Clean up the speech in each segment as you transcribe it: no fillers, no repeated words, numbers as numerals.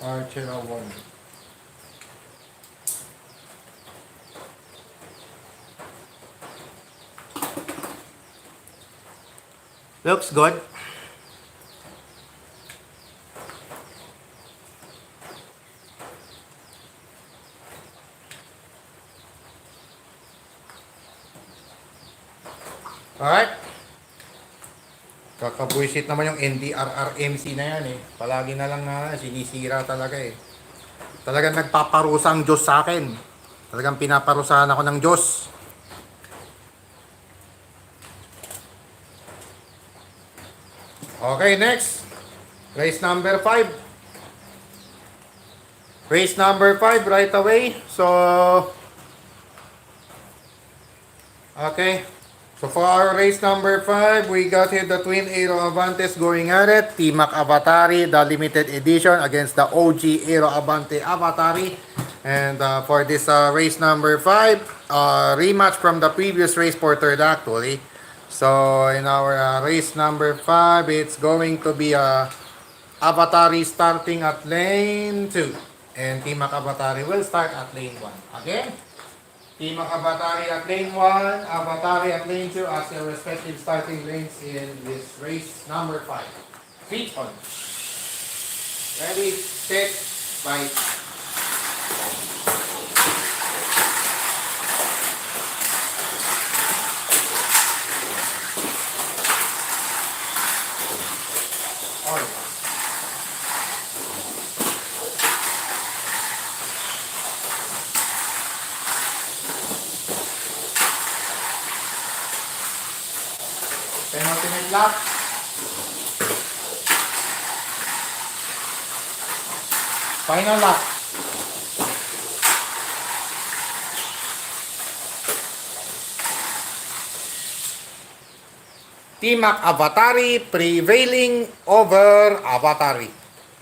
Archera 1. Looks good. Alright. Kakabuisit naman yung NDRRMC na yan eh. Palagi na lang na sinisira talaga eh. Talagang nagpaparusa ang Diyos sa akin. Talagang pinaparusahan ako ng Diyos. Okay, next. Race number 5. Race number 5 right away. So, okay. So for our race number 5, we got here the Twin Aero Avantes going at it. T-Mac Avatari, the limited edition against the OG Aero Avante Avatari. And for this race number 5, rematch from the previous race for third actually. So in our race number 5, it's going to be Avatari starting at lane 2. And T-Mac Avatari will start at lane 1. Again. Tamiya Avatari at lane 1, Avatari at lane 2 as their respective starting lanes in this race number 5. Feet on. Ready, set, fight. Alright. Penultimate lap. Final lap. T-Mac Avatari prevailing over Avatari.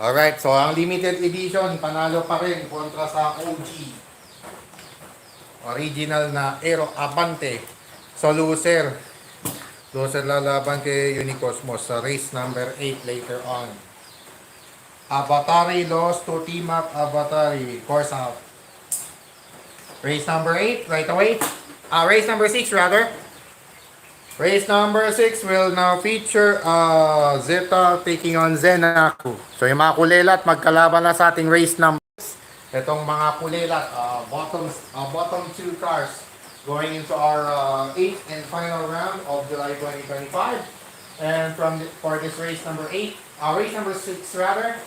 Alright, so ang limited edition, panalo pa rin kontra sa OG. Original na Aero Avante. So loser. Loser lalaban kay Unicosmos sa race number 8 later on. Avatari lost to T-Mac Avatari. Course out. Race number 8 right away. Race number 6 rather. Race number 6 will now feature Zeta taking on Zenaku. So yung mga kulelat magkalaban na sa ating race numbers. Itong mga kulelat, bottom 2 cars going into our 8th and final round of July 2025. And for this race number 8, race number 6 rather.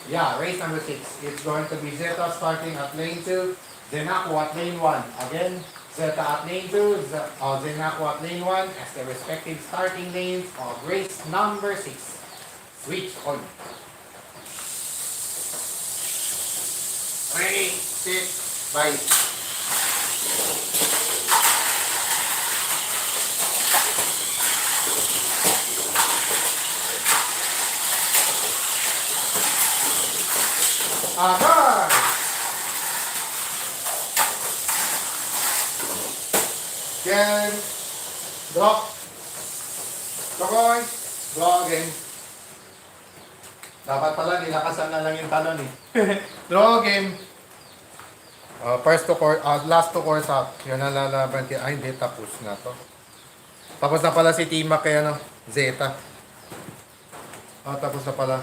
Yeah, race number 6. It's going to be Zeta starting at lane 2, Zenaku at lane 1. Again, Zeta at lane 2, Zenaku at lane 1 as the respective starting lanes of race number 6. Switch on. Ready, set, fight. Aha! Again. Drop. Tukoy. Draw again. Dapat pala nilakasan na lang yung talon eh. Draw game. First to course, last to course out. Yun ang lalaban kaya. Ay, hindi. Tapos na to. Tapos na pala si T-Mac kaya no? Zeta. Tapos na pala.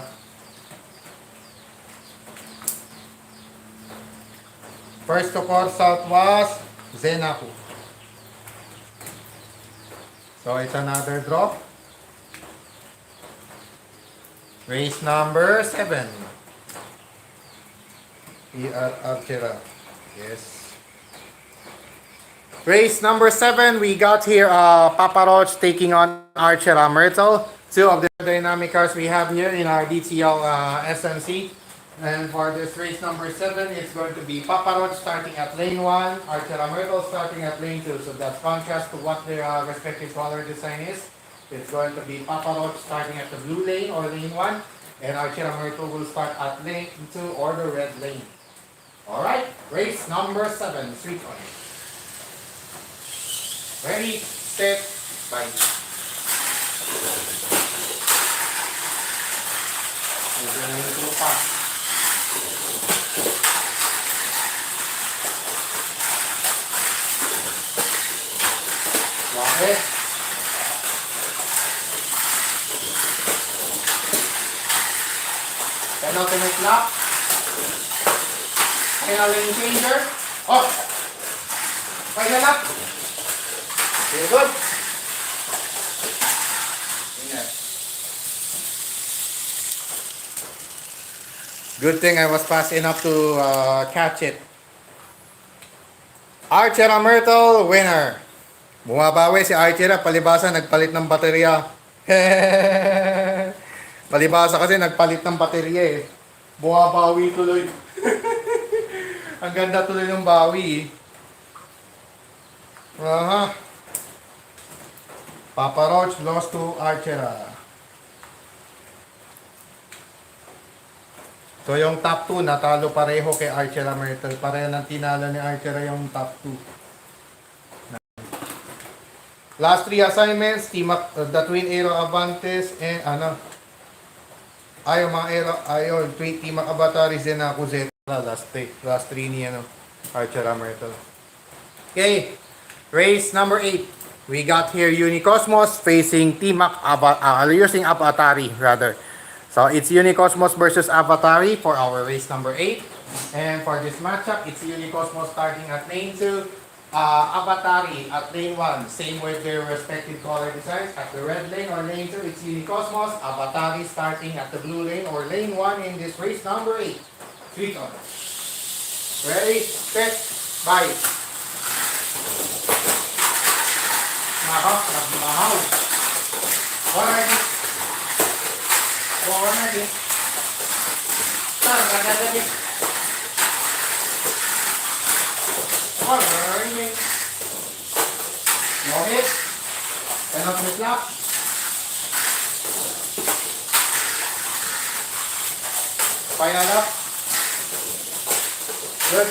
First to course out was Zenaku. So it's another drop. Race number 7. Archera. Yes. Race number 7, we got here Papa Roach taking on Archera Myrtle. Two of the dynamic cars we have here in our DTL SMC. And for this race number 7, it's going to be Papa Roach starting at lane 1, Archera Myrtle starting at lane 2. So that's contrast to what their respective color design is. It's going to be Papa Roach starting at the blue lane or lane 1, and Archera Myrtle will start at lane 2 or the red lane. Alright, race number 7, street on. Ready, set, fight. Medyo na yung lupa. Penultimate lap. Final lane changer. Oh! Final lap. Very good. Good thing I was fast enough to catch it. Archera Myrtle, winner. Bumabawi si Archera, palibasa nagpalit ng baterya. Palibasa kasi nagpalit ng baterya eh. Bumabawi tuloy. Ang ganda tuloy ng bawi eh. Aha. Papa Roach lost to Archera. So yung top 2 natalo pareho kay Archera Myrtle. Pareho nang tinalo ni Archera yung top 2. Last 3 assignments, the Twin Aero Avantes and mga Aero, Team Abataris din ako Z. Last 3 ni Archera Myrtle. Okay, race number 8. We got here Unicosmos facing Team using Avatari rather. So it's Unicosmos versus Avatari for our race number 8. And for this matchup, it's Unicosmos starting at lane 2. Avatari at lane 1, same with their respective color designs. At the red lane or lane 2, it's Unicosmos. Avatari starting at the blue lane or lane 1 in this race number 8. Tweet on. Ready, set, bye. Nagmahaw. Alright. Alright. Alright. Alright. No hit. Penultimate lap. Final lap. Good.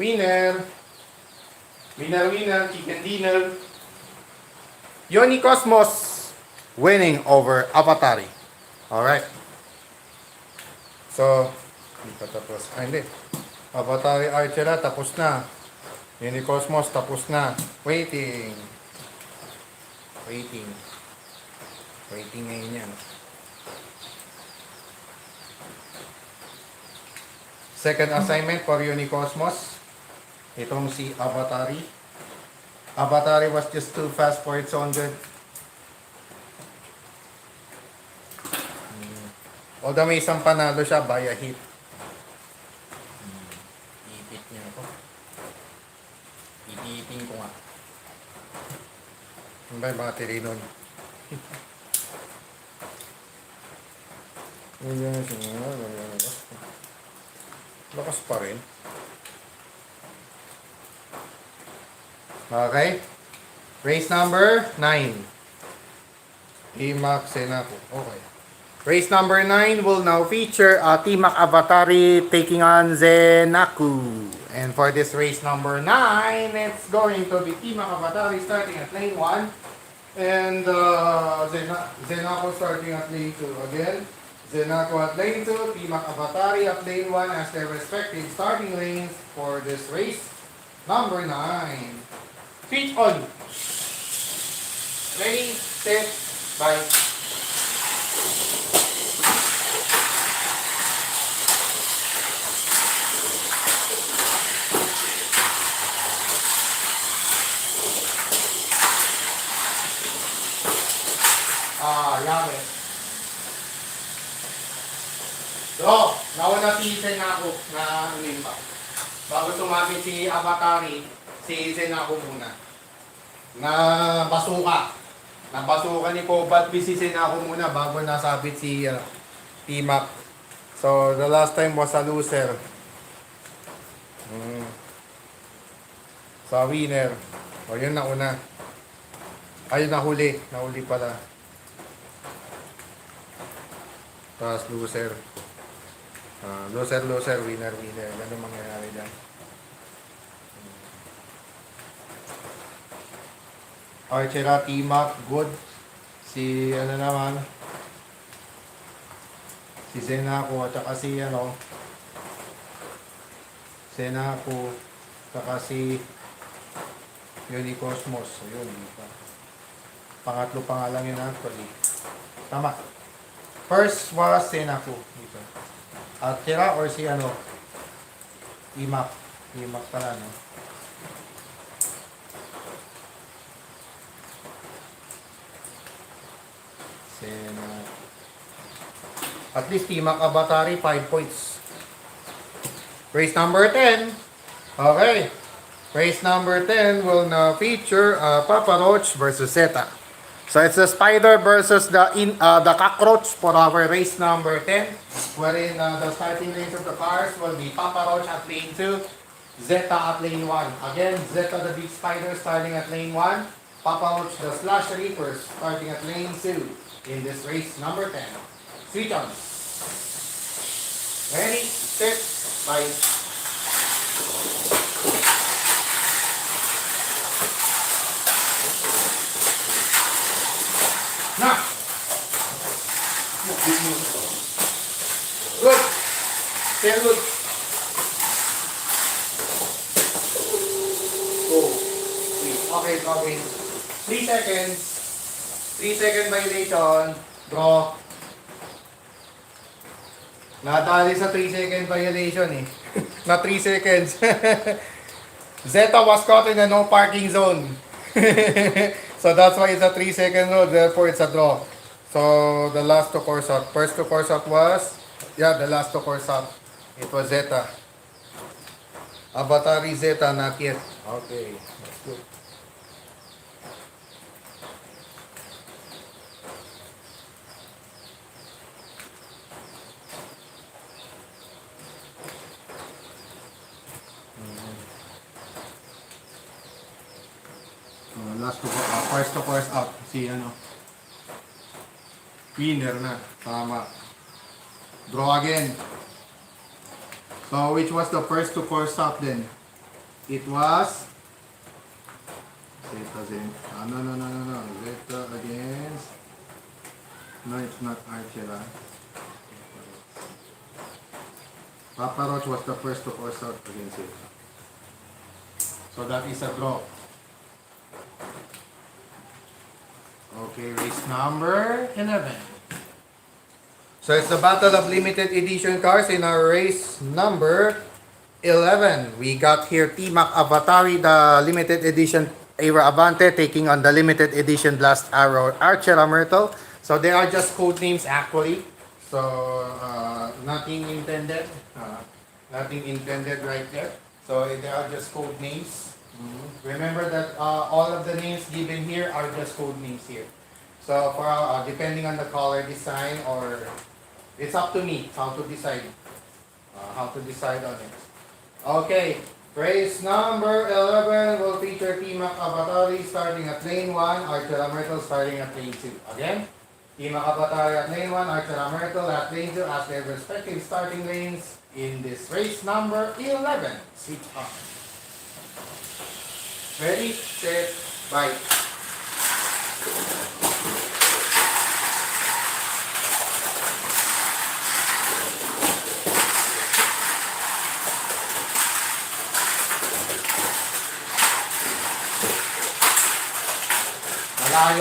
Winner. Winner, chicken dinner. Unicosmos winning over Avatari. Alright. So, hindi pa tapos. Hindi. Avatari Archera, tapos na. Unicosmos, tapos na. Waiting ngayon yan. Second assignment for Unicosmos. Itong si Avatari. Avatari was just too fast for its own good. Although may isang panalo siya by a hit. Ipit niya ako. Ipitin ko nga. Ano ba yung battery nun? Lakas pa rin. Okay. Race number 9. Imax Senako. Okay. Race number 9 will now feature T-Mac Avatari taking on Zenaku. And for this race number 9, it's going to be T-Mac Avatari starting at lane 1. And Zenaku starting at lane 2 again. Zenaku at lane 2, T-Mac Avatari at lane 1 as their respective starting lanes for this race number 9. Feet on. Ready, set, bye. Yummy. So, nauna si Zenaku na pa. Bago tumapit si Avatari, si Zenaku muna. Nabasuka ni Cobalt B si Zenaku muna bago nasabit si T-Mac. So, the last time was a loser. Sa winner. O, yun nauna. Ayun, nahuli. Nahuli pala. Tapos loser. Loser, winner. Ganun mangyayari dyan. Archera, T-Mac, good. Si, naman. Si Zenaku, at saka si, Zenaku, at saka si Unicosmos. So, yun, hindi pa. Pangatlo pa nga lang yun actually. Tama. First was Senaku. Dito. Archera or si ano? Imak. Imak pala, no? Senaku. At least Imak Abatari, 5 points. Race number 10. Okay. Race number 10 will now feature Papa Roach versus Zeta. So it's the spider versus the cockroach for our race number 10, wherein the starting lanes of the cars will be Papa Roach at lane 2, Zeta at lane 1. Again, Zeta the big spider starting at lane 1, Papa Roach the slash reaper starting at lane 2 in this race number 10. Switch on. Ready, set, bye. Nah. Good. Very good. Go. Okay, okay. 3 seconds. 3-second violation. Draw. Nadali sa 3-second violation eh. Na 3 seconds. Zeta was caught in a no parking zone. So that's why it's a 3-second rule, therefore it's a draw. So the last to course out. First to course out was, the last to course out. It was Zeta. Avatari Zeta, not yet. Okay, that's good. First to course out. Si ano. Winner na. Tama. Draw again. So which was the first to course out then? It was Zeta Zen. No. Zeta against. No, it's not Archera. Papa Roach was the first to course out against Zeta. So that is a draw. Okay, race number 11. So it's the battle of limited edition cars in our race number 11. We got here T-Mac Avatari, the limited edition Era Avante, taking on the limited edition Blast Arrow Archera Myrtle. So they are just code names actually. So nothing intended. Nothing intended right there. So they are just code names. Remember that all of the names given here are just code names here. So for depending on the color design, or it's up to me how to decide on it. Okay, race number 11 will feature T-Mac Avatari starting at lane 1, Archera Myrtle starting at lane 2. Again, T-Mac Avatari at lane 1, Archera Myrtle at lane 2 as their respective starting lanes in this race number 11. Switch on. Ready, set, bye.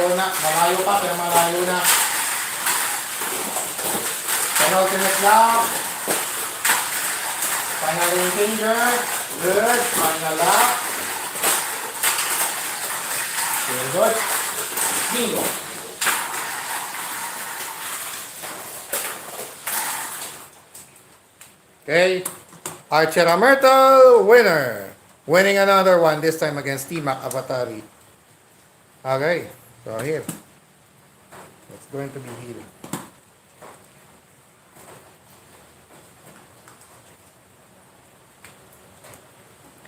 Malayo pa, pero malayo na. Penultimate lap. Final lane changer. Good, final lap. Very good. Bingo. Okay. Archera Myrtle, winner. Winning another one, this time against T-Mac Avatari. Okay. So here. It's going to be healing.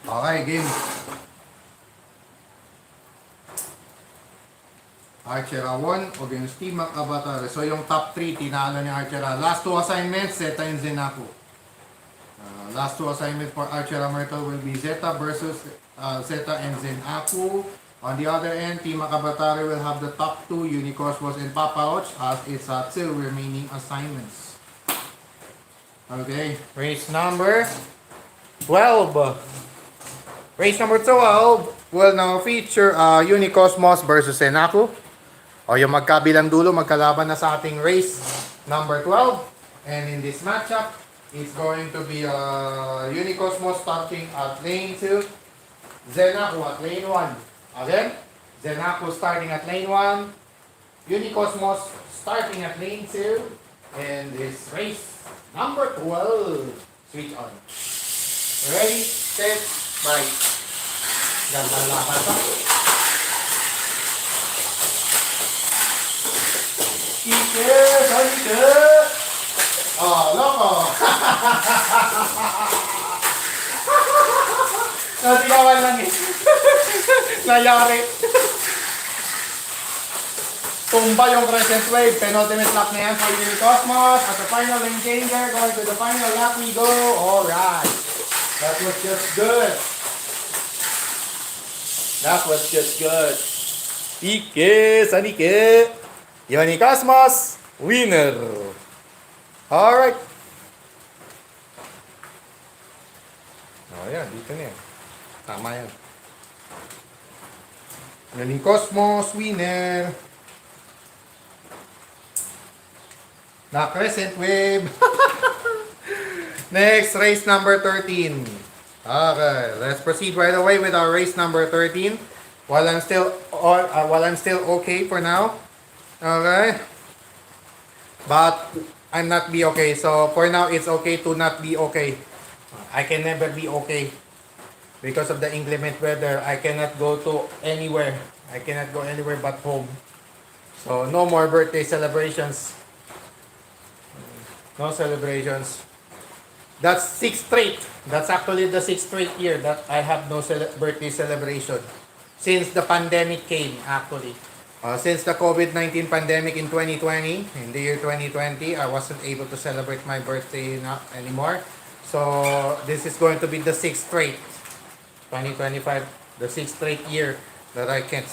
Okay, game. Archera won against T-Mac Avatari. So yung top 3, tinalo ni Archera. Last 2 assignments, Zeta and Zenaku. Last 2 assignments for Archera Myrtle will be Zeta versus Zeta and Zenaku. On the other end, T-Mac Avatari will have the top 2, Unicosmos and Papa Roach, as it's 2 remaining assignments. Okay, race number 12. Race number 12 will now feature Unicosmos versus Zenaku. O yung magkabilang dulo, magkalaban na sa ating race number 12. And in this matchup, it's going to be Unicosmos starting at lane 2. Zenaku at lane 1. Again, Zenaku starting at lane 1. Unicosmos starting at lane 2. And this race number 12. Switch on. Ready, set, right. Ganda lakas ha. Ike, salite. Oh, loko. Nasigawan lang eh. Nayari. Tumba yung crescent wave. Penultimate lap na yan for Unicosmos. At the final lane changer. Going to the final lap we go. Alright. That was just good. That was just good. Ike, Sanike. Unicosmos, winner. Alright. Oh yan, dito na yan. Tama yan. Unicosmos, winner. Na crescent wave. Next, race number 13. Okay, let's proceed right away with our race number 13. While I'm still okay for now. Okay. But I'm not be okay. So for now, it's okay to not be okay. I can never be okay. Because of the inclement weather, I cannot go to anywhere. I cannot go anywhere but home. So no more birthday celebrations. No celebrations. That's 6 straight. That's actually the 6th straight year that I have no birthday celebration. Since the pandemic came, actually. Since the COVID-19 pandemic in 2020, in the year 2020, I wasn't able to celebrate my birthday anymore. So this is going to be the 6th straight, 2025, the 6th straight year that I can't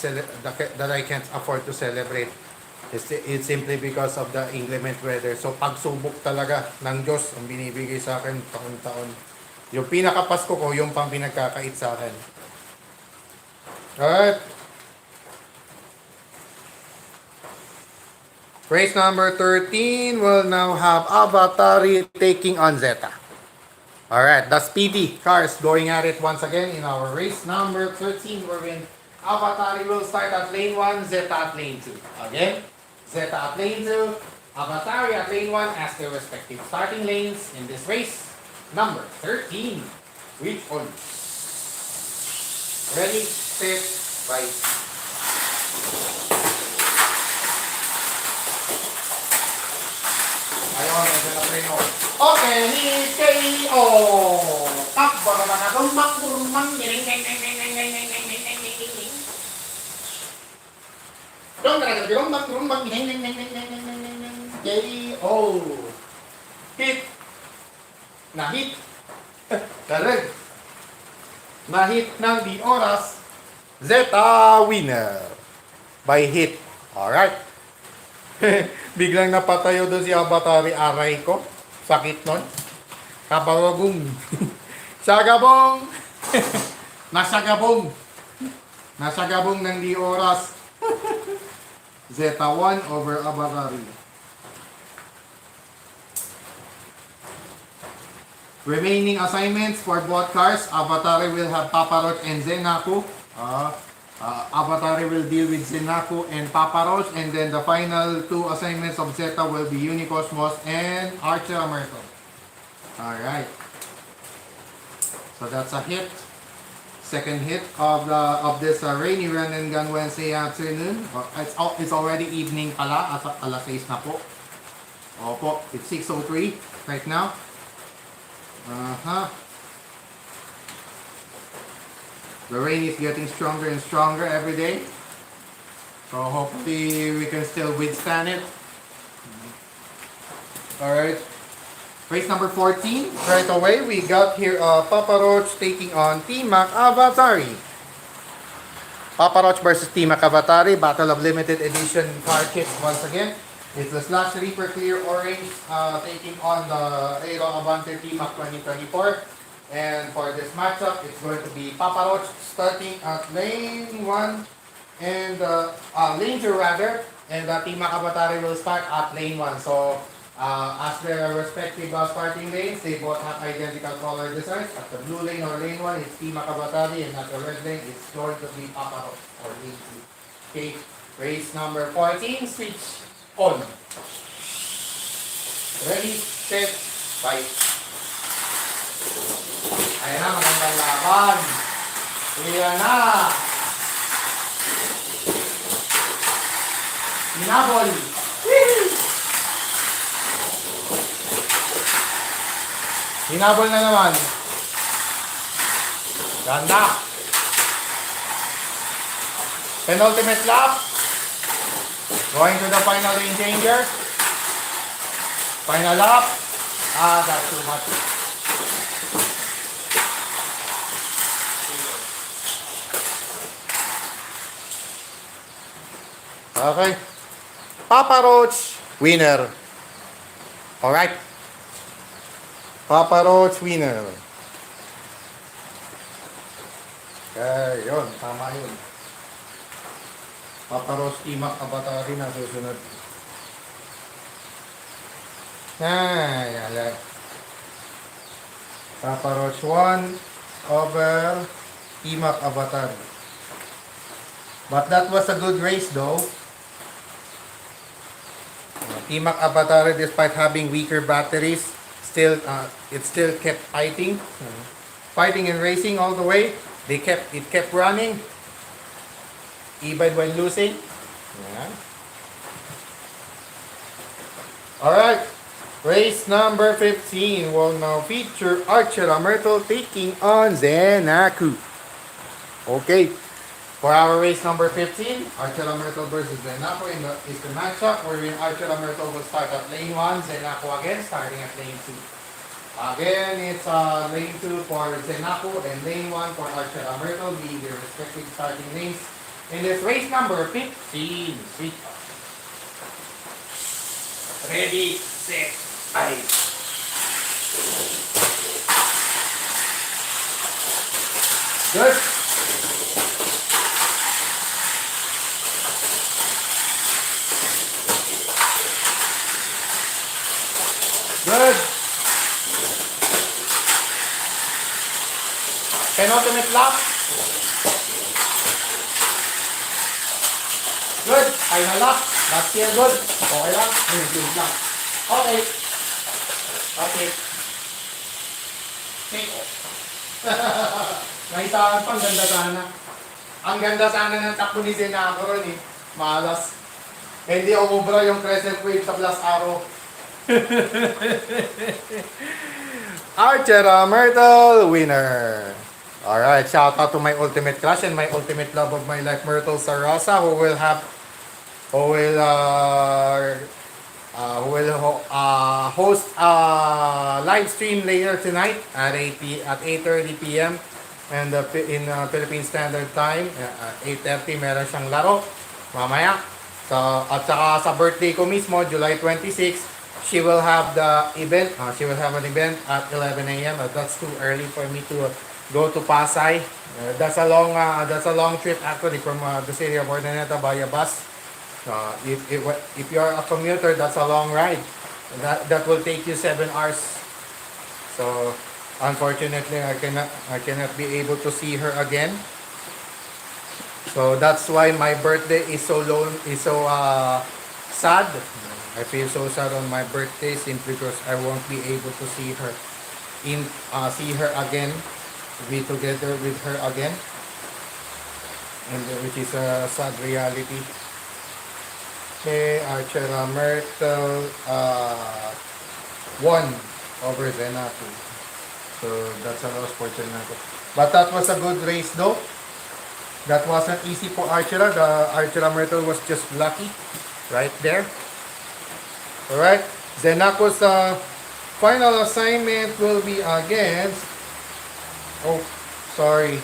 afford to celebrate. It's simply because of the inclement weather. So pagsubok talaga ng Diyos ang binibigay sa akin taon-taon. Yung pinakapasko ko, yung pang pinagkakait sa akin. Alright. Race number 13 will now have Avatari taking on Zeta. Alright, the speedy cars going at it once again in our race number 13 wherein Avatari will start at lane 1, Zeta at lane 2. Again, Zeta at lane 2, Avatari at lane 1 as their respective starting lanes in this race number 13. Which on? Ready, set, right. Ayun, medyo na preno. Okay, KO! Takbo na mga gumbang gumbang ding ding ding ding ding ding ding ding ding ding ding ding ding. Dong na gumbang gumbang ding ding ding ding ding ding ding ding. KO! Hit! Na-hit! Correct! Na-hit ng di oras. Zeta winner! By hit. Alright. Biglang napatayo doon si Avatari, aray ko. Sakit nun. Kabawagong. Sagabong. Nasagabong. Nasagabong ng di oras. Zeta 1 over Avatari. Remaining assignments for both cars, Avatari will have Paparot and Zenaku. Avatari will deal with Zenaku and Paparos, and then the final 2 assignments of Zeta will be Unicosmos and Archer Amerto. Alright. So that's a hit. Second hit of this rainy run and gun Wednesday afternoon. It's already evening pala, at alas 6 na po. Opo, it's 6:03 right now. The rain is getting stronger and stronger every day. So hopefully we can still withstand it. Alright. Race number 14. Right away, we got here Papa Roach taking on T-Mac Avatari. Papa Roach versus T-Mac Avatari. Battle of Limited Edition car kits once again. It's the Slash Reaper Clear Orange taking on the Aero Avante T-Mac 2024. And for this matchup, it's going to be Papa Roach starting at lane 1 and lane 2 rather. and the Team Makabatari will start at lane 1. So, as their respective starting lanes, they both have identical color designs. At the blue lane or lane 1, it's Team Makabatari, and at the red lane, it's going to be Papa or lane 2. Okay, race number 14, switch on. Ready, set, fight. Ayan na, magandang laban. Ayan na. Hinabol. Hinabol na naman. Ganda. Penultimate lap. Going to the final lane changer. Final lap. That's too much. Okay. Papa Roach, winner. Alright. Papa Roach, winner. Okay, yun. Tama yun. Papa Roach, Team Makabatari na susunod. Ay, alag. Papa Roach 1 over Team Makabatari. But that was a good race though. Team Makabatari, despite having weaker batteries, it still kept fighting. Fighting and racing all the way. It kept running. Even when losing. Yeah. Alright. Race number 15 will now feature Archer Myrtle taking on Zenaku. Okay. For our race number 15, Archer Myrtle versus Zenaku is the matchup wherein Archer Myrtle will start at lane 1, Zenaku again starting at lane 2. Again, it's lane 2 for Zenaku and lane 1 for Archer Myrtle being their respective starting lanes. In this race number 15, ready, set, fight. Good. Good. Penultimate lap. Good. Final lap. That's still good. Okay lang. Good lang. Okay. Okay. Take off. Nahitaan pa. Ang ganda sana. Ang ganda sana ng takbo ni Zenaku ron eh. Malas. Hindi umubra yung crescent wave sa plus arrow. Archer Myrtle, winner. Alright, shout out to my ultimate crush and my ultimate love of my life, Myrtle Sarasa, who will host a live stream later tonight at 8:30 p.m. and in Philippine Standard Time, 8:30 meron siyang laro mamaya. So, at saka sa birthday ko mismo, July 26, she will have the event. She will have an event at 11 a.m. That's too early for me to go to Pasay. That's a long trip actually from the city of Ordoneta by a bus. If you're a commuter, that's a long ride. That will take you 7 hours. So unfortunately, I cannot be able to see her again. So that's why my birthday is so sad. I feel so sad on my birthday simply because I won't be able to see her again, be together with her again, and which is a sad reality. Okay, Archer Myrtle 1 over Zenaku. So that's a loss for Zenaku. But that was a good race though. That wasn't easy for Archer. The Archer Myrtle was just lucky right there. Alright, Zenaku's final assignment will be against... Oh, sorry.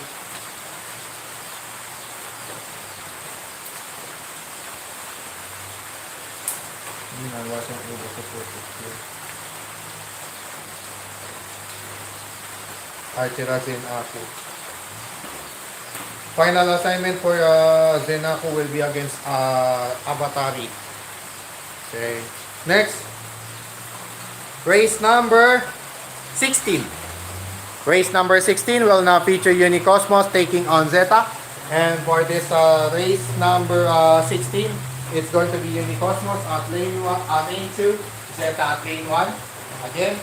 I wasn't able to put it here. Archer Zenaku. Final assignment for Zenaku will be against Avatari. Okay. Next, race number 16. Race number 16 will now feature Unicosmos taking on Zeta. And for this race number 16, it's going to be Unicosmos at lane 2, Zeta at lane 1. Again,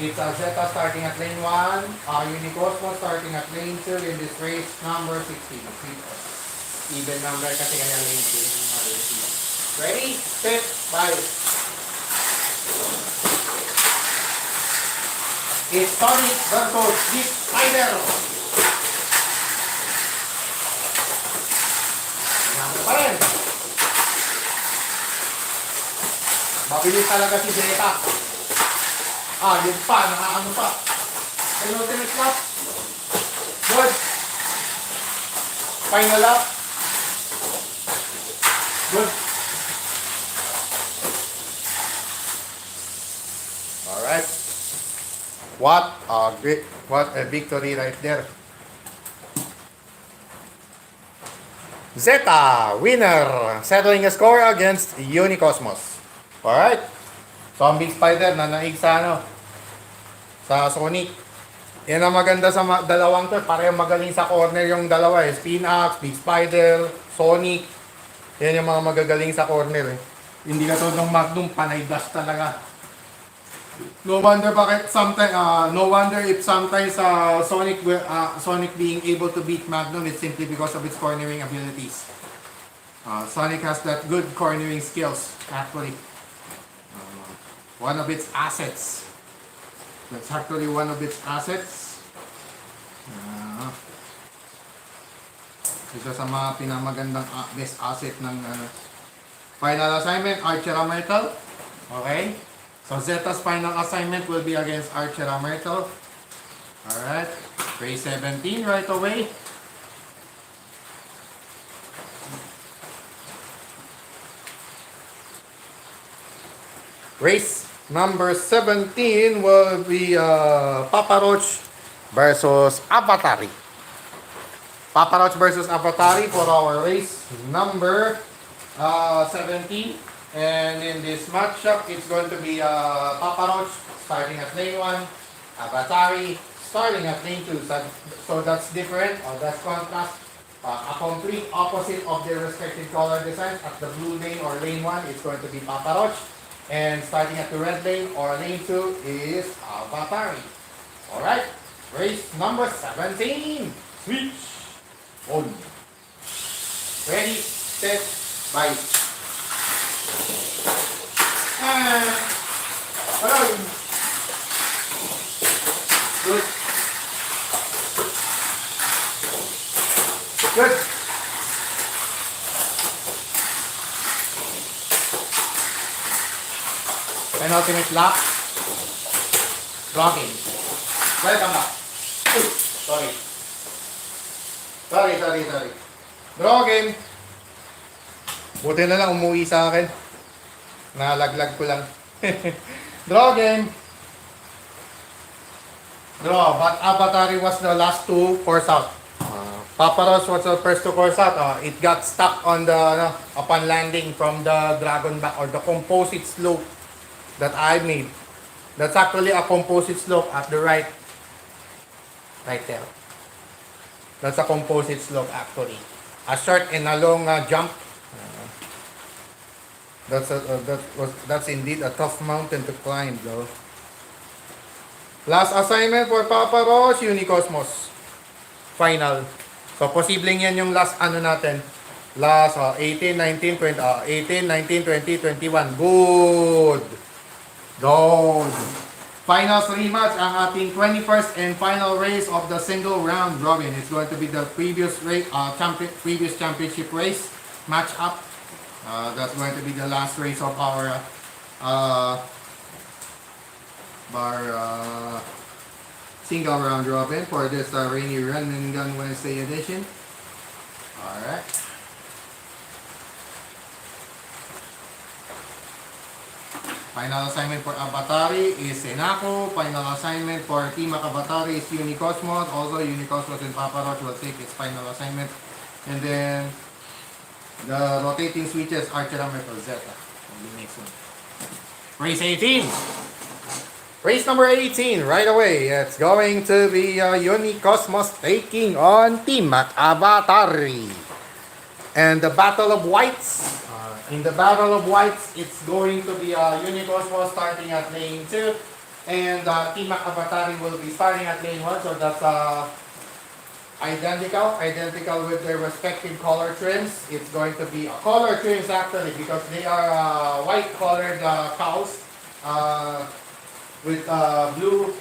it's Zeta starting at lane 1, Unicosmos starting at lane 2 in this race number 16. Even number kasi kaya lane 2. Ready, set, bye. It's Sonic versus Deep Spider. Ano pa rin? Mabilis talaga si Zeta. Yun pa, nakaano pa. Penultimate lap. Good. Final lap. Good. Alright. What a victory right there. Zeta, winner, settling a score against Unicosmos. Alright. So, ang Big Spider na naig sa Sonic. Yan ang maganda sa dalawang to. Parehong magaling sa corner yung dalawa eh. Spin Axe, Big Spider, Sonic. Yan yung mga magagaling sa corner eh. Hindi ka to ng Magnum, panay dash talaga. No wonder if sometimes Sonic being able to beat Magnum is simply because of its cornering abilities. Sonic has that good cornering skills, actually. One of its assets. That's actually one of its assets. Isa sa mga pinamagandang best asset ng final assignment, Archera Myrtle. Okay? So Zeta's final assignment will be against Archera Myrtle. Alright. Race 17 right away. Race number 17 will be Papa Roach versus Avatari. Papa Roach versus Avatari for our race number 17. And in this matchup, it's going to be Papa Roach starting at lane 1, Avatari starting at lane 2. So that's different, that's contrast. A complete opposite of their respective color designs. At the blue lane or lane 1, it's going to be Papa Roach. And starting at the red lane or lane 2 is Avatari. Alright, race number 17. Switch on. Ready, set, bye. Good. Good. Penultimate lap. Blocking. Welcome back. Sorry. Draw game. Buti na lang umuwi sa akin. Nalaglag ko lang. Draw game. Draw. But Avatari was the last to course out. Papa Roach was the first to course out. It got stuck on the upon landing from the dragon back or the composite slope that I made. That's actually a composite slope at the right there. That's a composite slope actually. A short and a long jump. That's indeed a tough mountain to climb though. Last assignment for Papa Roach, Unicosmos. Final. So posibleng yan yung last natin. Last 18, 19, 20, 18, 19, 20, 21. Good. Good. Finals rematch ang ating 21st and final race of the single round robin. It's going to be the previous race, previous championship race match up. That's going to be the last race of our single round robin for this rainy run and gun Wednesday edition. Alright. Final assignment for Avatari is Senako. Final assignment for Team Avatari is Unicosmos. Also, Unicosmos and Papa Roach will take its final assignment. And then, the rotating switches are Metal Zeta. The next one. Race 18. Race number 18, right away. It's going to be Unicosmos taking on Team Avatari. And the Battle of Whites. In the Battle of Whites, it's going to be Unicosmos starting at lane 2. And Team Avatari will be starting at lane 1. So that's identical with their respective color trims. It's going to be color trims actually because they are white colored cows with blue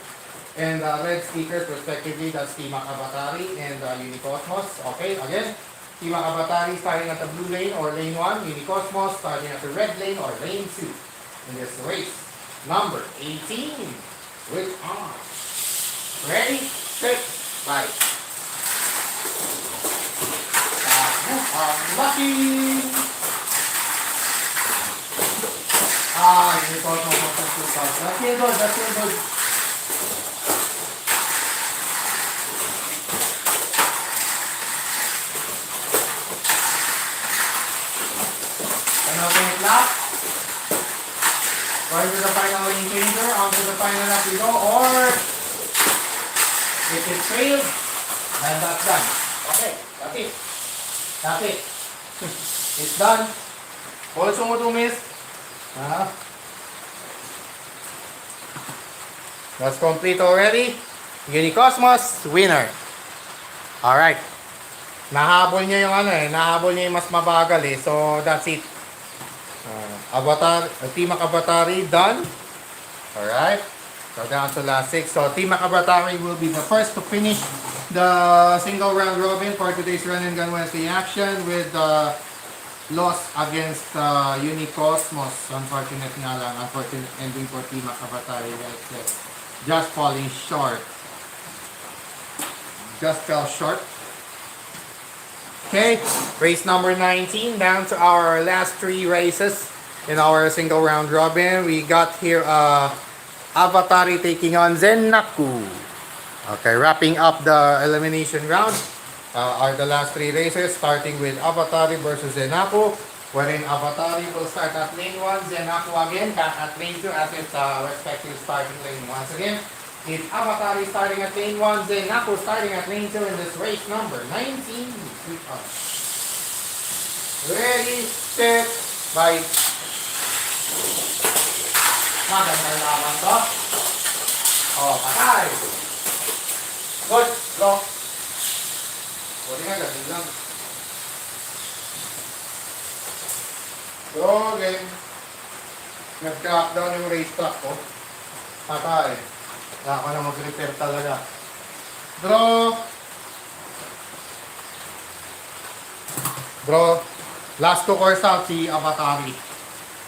and red stickers respectively. That's Team Avatari and Unicosmos. Okay, again, Team Avatari starting at the blue lane or lane 1, Unicosmos starting at the red lane or lane 2 in this race. Number 18 with on. Ready, set, fight. Lucky! Unicosmos of the 2000. That's still good, that's still good. Penultimate lap. Going to the final lane changer, onto the final lap we go, or if it fails, then that's done. Okay, that's it. That's it. It's done. All sumutumis. That's complete already. Unicosmos, winner. Alright. Nahabol niya yung nahabol niya yung mas mabagal So, that's it. Team Avatari done. Alright. So, down to last 6. So, Team Avatari will be the first to finish the single round robin for today's Run and Gun Wednesday action with loss against Unicosmos. Unfortunate nga lang. Unfortunate ending for Team Avatari. Just falling short. Just fell short. Okay, race number 19, down to our last 3 races in our single round robin. We got here Avatari taking on Zenaku. Okay, wrapping up the elimination round are the last 3 races, starting with Avatari versus Zenaku, wherein Avatari will start at lane 1, Zenaku again back at lane 2 as its respective starting lane. Once again, it's Avatari starting at lane 1, Zenaku starting at lane 2 in this race number 19. Ready, set, fight. Magandang laban to. Patay. Good, go. Buti nga, ganun lang. Go, game. Nag-crack down yung race track ko. Patay. Kaya ako na mag-repair talaga. Draw. Bro, last 2 course out si Avatari.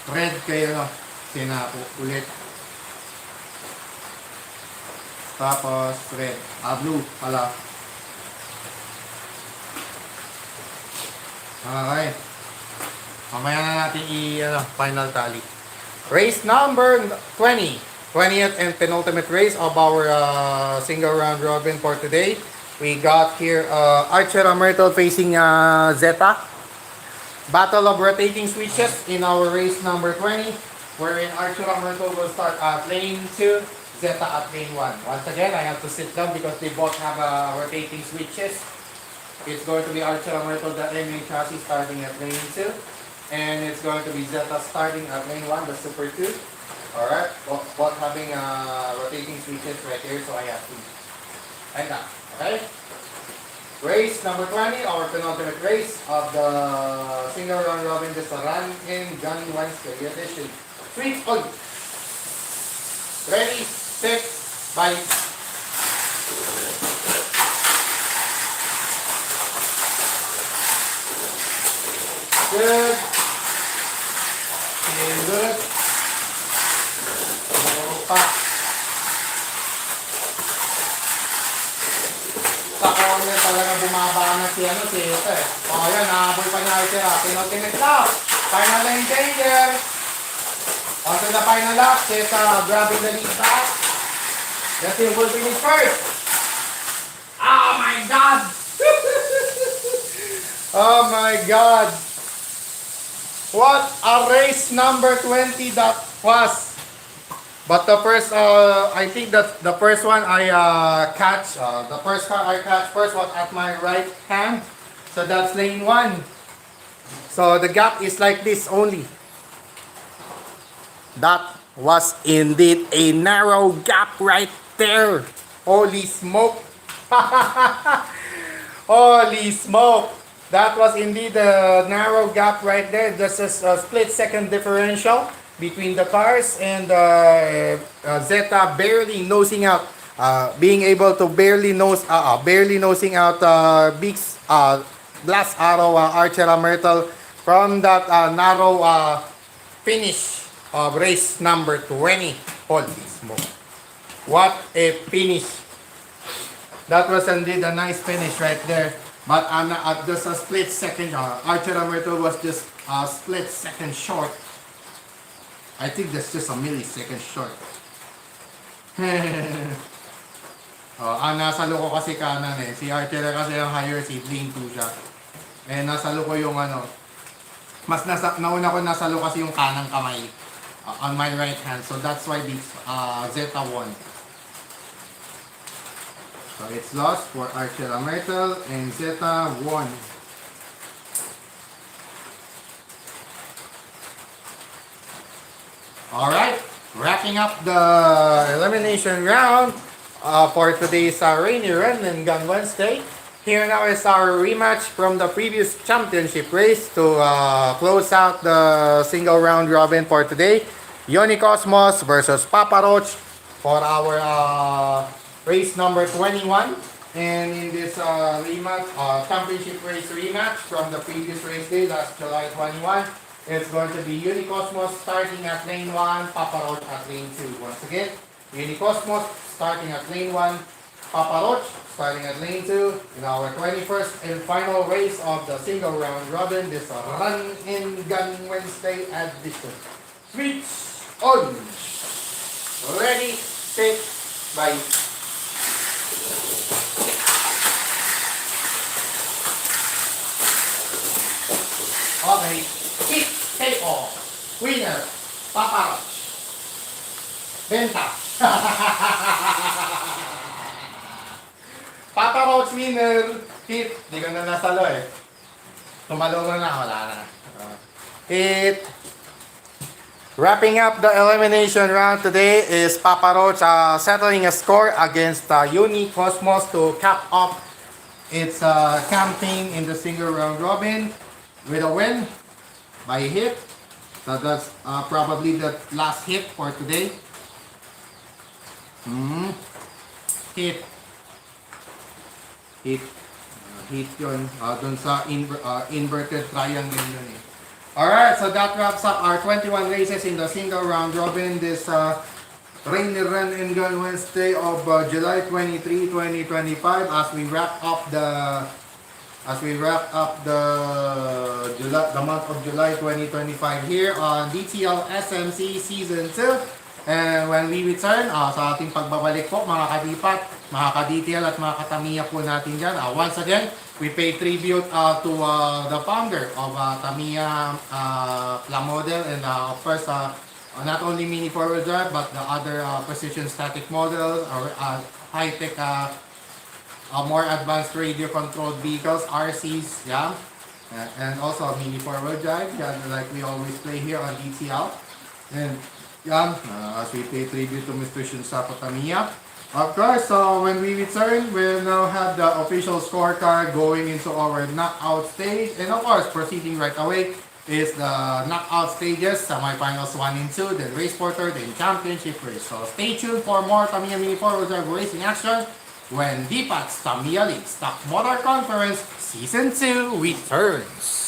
Red kayo Senako ulit. Tapos red. Blue pala. Okay. Mamaya na natin final tally. Race number 20. 20th and penultimate race of our single round robin for today. We got here Archer Myrtle facing Zeta. Battle of rotating switches in our race number 20, wherein Archer Myrtle will start at lane 2, Zeta at lane 1. Once again, I have to sit down because they both have rotating switches. It's going to be Archer Myrtle, the MA chassis, starting at lane 2. And it's going to be Zeta starting at lane 1, the Super 2. Alright, both having rotating switches right here, so I have to. Like that. Okay? Race number 20, our penultimate race of the single round robin, just a Run and Gun Wednesday edition. Switch on. Ready, set, fight. Good. And good. Sa corner talaga bumaba na si ito yan, nahabol pa niya ito. Penultimate lap. Final lane changer. On to the final lap. Zeta grabbing the lead back. Let's see who will finish first. Oh my god! Oh my god! What a race number 20 that was. But the first, I think that the first one I catch, the first car I catch first was at my right hand. So that's lane 1. So the gap is like this only. That was indeed a narrow gap right there. Holy smoke. Holy smoke. That was indeed a narrow gap right there. Just a split second differential between the cars, and Zeta barely nosing out, being able to barely nosing out Big's Glass Arrow Archera Myrtle from that narrow finish of race number 20. Holy smoke. What a finish. That was indeed a nice finish right there. But at just a split second, Archera Myrtle was just a split second short. I think that's just a millisecond short. Ang nasalo ko kasi kanan eh. Si Archera kasi ang higher seat, lane 2 siya. Eh nasalo ko yung nauna ko nasalo kasi yung kanang kamay on my right hand. So that's why this Zeta won. So it's lost for Archera Myrtle and Zeta won. Alright, wrapping up the elimination round for today's Rainy Run and Gun Wednesday. Here now is our rematch from the previous championship race to close out the single round robin for today. Yoni Cosmos versus Papa Roach for our race number 21. And in this rematch, championship race rematch from the previous race day, last July 21, it's going to be Unicosmos starting at lane 1, Papa Roach at lane 2. Once again, Unicosmos starting at lane 1, Papa Roach starting at lane 2 in our 21st and final race of the single round robin, this Run and Gun Wednesday edition. Switch on! Ready, set, bye! Okay. Hit, take off. Winner, Papa Roach. Benta. Papa Roach winner. Hit. Di ko na nasalo eh. Tumalo na, wala na. Hit. Wrapping up the elimination round today is Papa Roach settling a score against Uni Cosmos to cap off its campaign in the single round robin with a win by hit. So that's probably the last hit for today. Hit. Hit yun. Dun sa inverted triangle yun eh. Alright, so that wraps up our 21 races in the single round robin. This Rainy Run and Gun Wednesday of July 23, 2025 as we wrap up the month of July 2025 here on DTL SMC Season 2. And when we return, sa ating pagbabalik po mga kadipat, mga ka-detail at mga katamiya po natin dyan. Once again, we pay tribute to the founder of Tamiya model, and of course, not only mini forward drive, but the other precision static models or high-tech more advanced radio-controlled vehicles, RCs, yeah, and also mini forward drive, yeah, like we always play here on DTL. And yeah, as we pay tribute to Mr. Shunsato Tamiya. Of course, when we return, we'll now have the official scorecard going into our knockout stage. And of course, proceeding right away is the knockout stages, semifinals 1 and 2, then race porter, then championship race. So stay tuned for more Tamiya Mini Forward Drive racing action when DPAT's Tamiya League Stock Motor Conference Season 2 returns.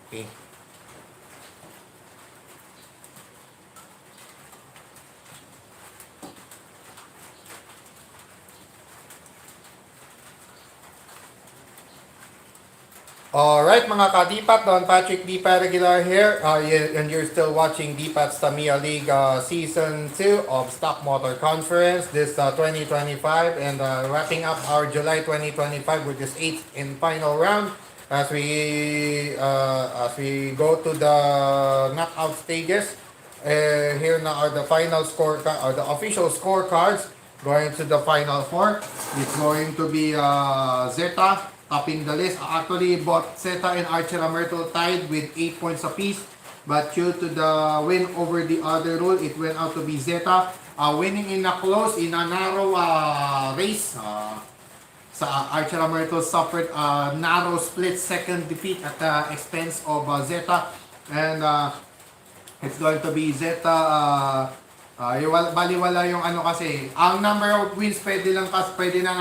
Okay. Alright mga ka-DPAT, Don Patrick DPAT Regular here, and you're still watching DPAT's Tamiya League Season 2 of Stock Motor Conference, this 2025, and wrapping up our July 2025 with this 8th and final round as we go to the knockout stages. Here now are the final score, or the official scorecards going to the final four. It's going to be Zeta topping the list. Actually, both Zeta and Archera Myrtle tied with 8 points apiece. But due to the win over the other rule, it went out to be Zeta. Winning in a close, in a narrow race. Sa Archera Myrtle suffered a narrow split second defeat at the expense of Zeta. And it's going to be Zeta. Baliwala yung ano kasi, ang number of wins pwede na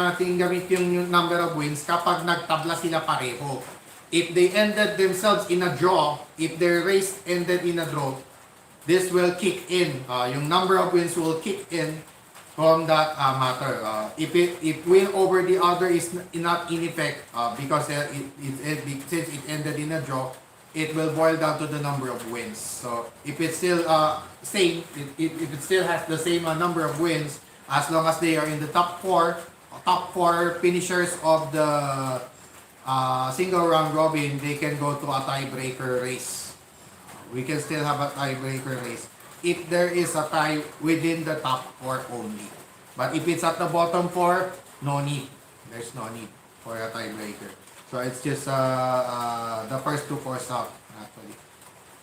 natin gamit yung number of wins kapag nagtabla sila pareho. If they ended themselves in a draw, if their race ended in a draw, this will kick in. Yung number of wins will kick in from that matter. If win over the other is not in effect, because since it ended in a draw, it will boil down to the number of wins. So if it's still same, if it still has the same number of wins, as long as they are in the top four finishers of the single round robin, they can go to a tiebreaker race. We can still have a tiebreaker race if there is a tie within the top four only. But if it's at the bottom four, no need. There's no need for a tiebreaker. So it's just the first two course out actually.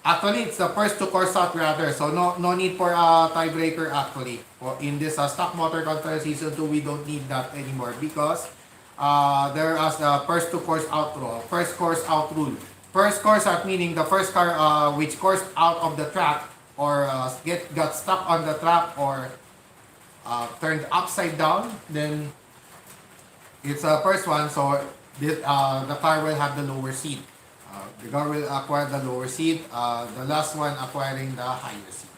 Actually, it's the first two course out rather. So no need for a tiebreaker actually. In this Stock Motor Conference Season 2, we don't need that anymore because there is the first two course out rule. First course out rule. First course out meaning the first car which coursed out of the track or got stuck on the track or turned upside down, then it's the first one. So the car will have the lower seat. The car will acquire the lower seat. The last one acquiring the higher seat.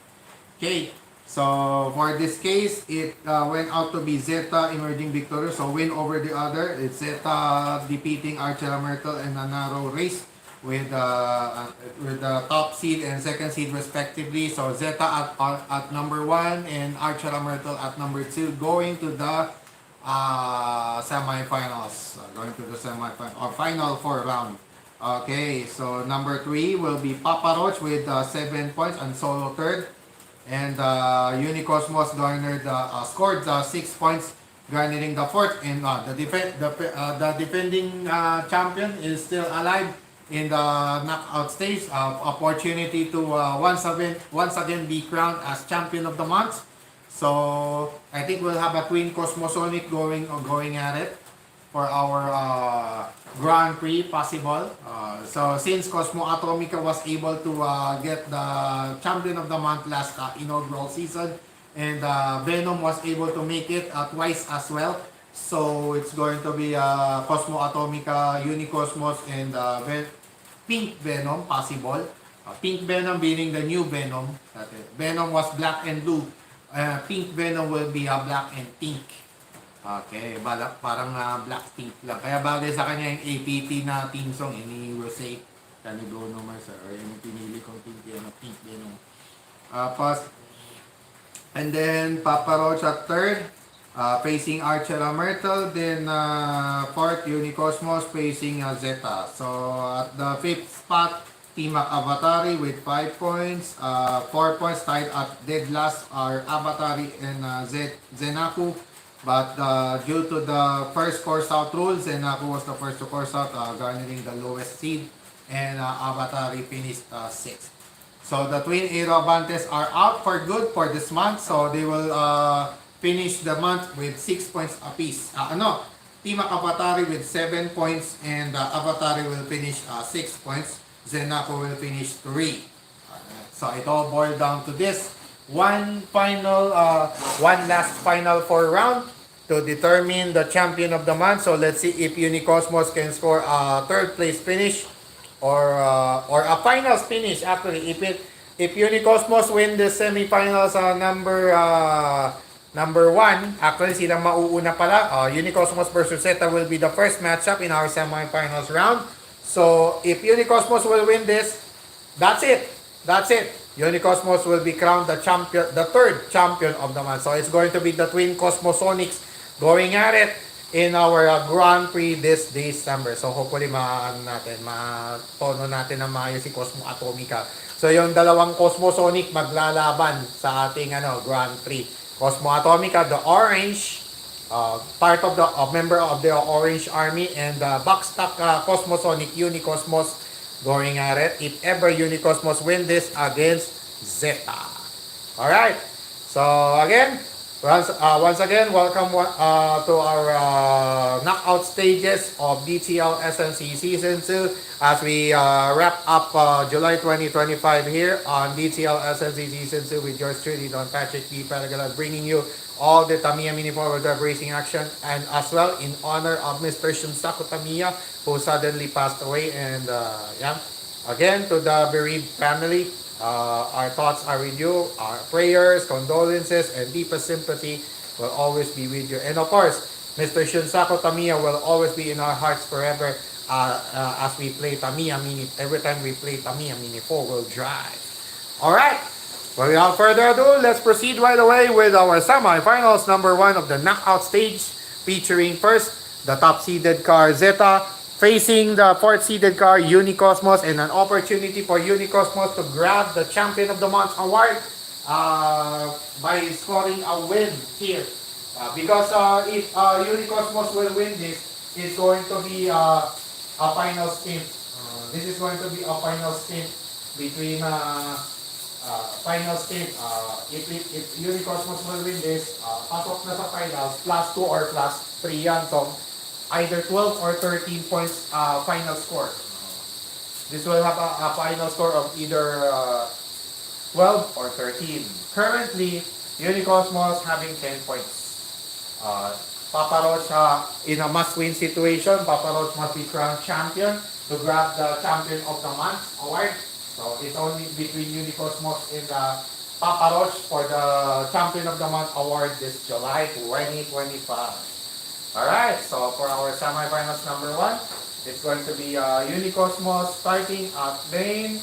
Okay, so for this case, it went out to be Zeta emerging victorious. So win over the other. It's Zeta defeating Archera Myrtle in a narrow race with the top seed and second seed respectively. So Zeta at number 1 and Archera Myrtle at number 2 going to the semifinals, going to the semifinal or final 4 round. Okay, so number 3 will be Papa Roach with 7 points and solo third, and Unicosmos scored 6 points, garnering the fourth, and the defending champion is still alive in the knockout stage. Opportunity to once again be crowned as champion of the month. So I think we'll have a twin Cosmosonic going at it for our Grand Prix possible. So since Cosmo Atomica was able to get the champion of the month last inaugural season, and Venom was able to make it twice as well. So it's going to be Cosmo Atomica, Unicosmos, and Pink Venom possible. Pink Venom being the new Venom. Venom was black and blue. Pink Venom will be black and pink. Okay, parang black pink lang. Kaya bagay sa kanya yung APT na team song, ni USA, ni Bruno Mars, or yung pinili kong pink Venom. And then Papa Roach at third, facing Archera Myrtle. Then fourth, Unicosmos facing Zeta. So at the fifth spot, Team Avatari with 5 points. 4 points tied at dead last are Avatari and Zenaku. But due to the first course out rule, Zenaku was the first to course out, garnering the lowest seed. And Avatari finished 6th. So the twin Aerobantes are out for good for this month. So they will finish the month with 6 points apiece. Team Avatari with 7 points, and Avatari will finish 6 points. Zenaku will finish 3. So it all boiled down to this one last final 4 round to determine the champion of the month. So let's see if Unicosmos can score a third place finish, or a finals finish actually. If Unicosmos win the semifinals number 1, actually silang mauuna pala. Unicosmos versus Zeta will be the first matchup in our semifinals round. So if Unicosmos will win this, that's it. That's it. Unicosmos will be crowned the champion, the third champion of the month. So it's going to be the Twin Cosmosonics going at it in our Grand Prix this December. So hopefully matono natin ng maayos si Cosmo Atomica. So yung dalawang Cosmosonic maglalaban sa ating Grand Prix. Cosmo Atomica, the orange, part of the member of the Orange Army, and the backstock Cosmosonic Unicosmos going at it. If ever Unicosmos win this against Zeta. Alright. So again, once again, welcome to our knockout stages of DTL SNC Season 2 as we wrap up July 2025 here on DTL SNC Season 2 with yours truly, Don Patrick P. Paragala, bringing you all the Tamiya Mini Forward Drive Racing action, and as well in honor of Mr. Shunsaku Tamiya, who suddenly passed away. And again, to the bereaved family, our thoughts are with you. Our prayers, condolences, and deepest sympathy will always be with you. And of course, Mr. Shunsaku Tamiya will always be in our hearts forever as we play Tamiya Mini. Every time we play Tamiya Mini 4-wheel drive. Alright, well, without further ado, let's proceed right away with our semifinals number 1 of the knockout stage, featuring first the top-seeded car Zeta facing the 4th-seeded car Unicosmos, and an opportunity for Unicosmos to grab the Champion of the Month award by scoring a win here. Because if Unicosmos will win this, it's going to be a final stint. This is going to be a final stint between if Unicosmos will win this, pasok na sa finals, +2 or +3 yan. So either 12 or 13 points final score. This will have a final score of either 12 or 13. Currently, Unicosmos having 10 points. Papa Roach in a must-win situation. Papa Roach must be crowned champion to grab the Champion of the Month award. So it's only between Unicosmos and Papa Roach for the Champion of the Month award this July 2025. Alright, so for our semifinals number 1, it's going to be Unicosmos starting at lane,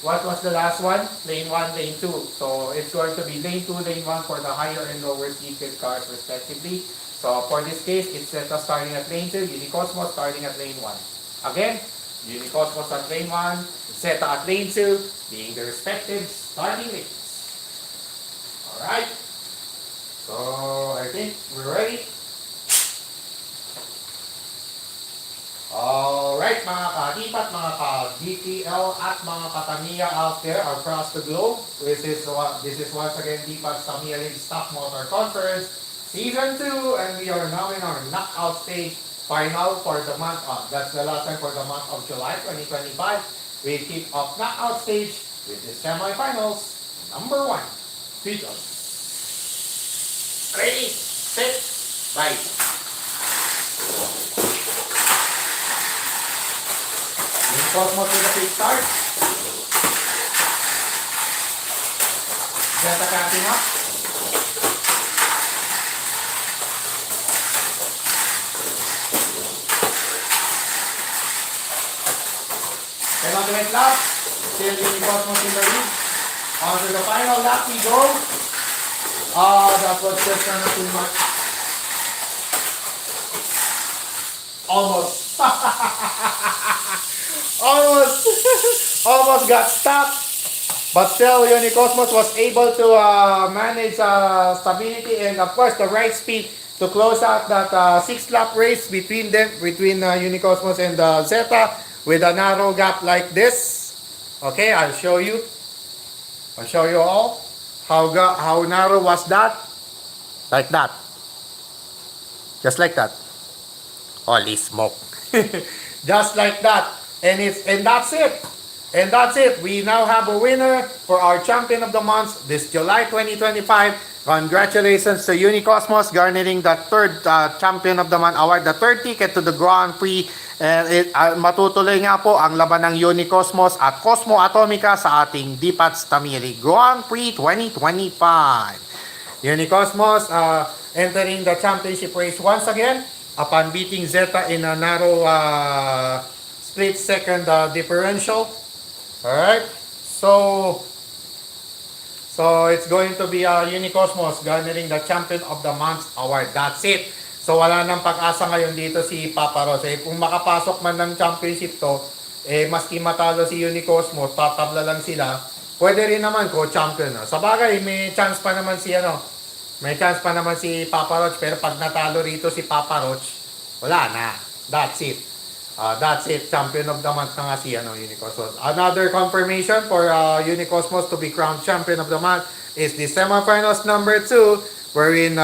what was the last one? Lane 1, lane 2. So it's going to be lane 2, lane 1 for the higher and lower seated cars respectively. So for this case, it's Zeta starting at lane 2, Unicosmos starting at lane 1. Again, Unicosmos at lane 1, Zeta at lane 2, being the respective starting lanes. Alright, so I think we're ready. Alright mga ka-Dipat, mga ka-DTL at mga ka-Tamiya out there across the globe. This is once again Dipat's Tamiya League Stock Motor Conference Season 2, and we are now in our knockout stage final for the month of, that's the last time for the month of July 2025. We kick off knockout stage with the semifinals number 1. Features. Ready, set, right. Cosmos with a quick start. Zeta catching up. Penultimate lap. Still Unicosmos in the lead. On to the final lap we go. That was just kind of too much. Almost. Almost got stopped, but still Unicosmos was able to manage stability and of course the right speed to close out that 6-lap race between Unicosmos and Zeta with a narrow gap like this. Okay, I'll show you all how narrow was that. Like that, just like that. Holy smoke. Just like that. And that's it. And that's it. We now have a winner for our Champion of the Month this July 2025. Congratulations to Unicosmos garnering the third Champion of the Month award, the third ticket to the Grand Prix And matutuloy nga po ang laban ng Unicosmos at Cosmo Atomica sa ating DPATS Tamiya League Grand Prix 2025. Unicosmos entering the championship race once again upon beating Zeta in a narrow split second differential. Alright, so it's going to be Unicosmos garnering the Champion of the Month award. That's it. So wala nang pag-asa ngayon dito si Papa Ross. Kung makapasok man ng championship to, maski matalo si Unicosmos, tatabla lang sila. Pwede rin naman co-champion. Sa bagay, may chance pa naman si Papa Roach, pero pag natalo rito si Papa Roach, wala na. That's it. Champion of the month na nga si Unicosmos. Another confirmation for Unicosmos to be crowned champion of the month is the semifinals number 2, wherein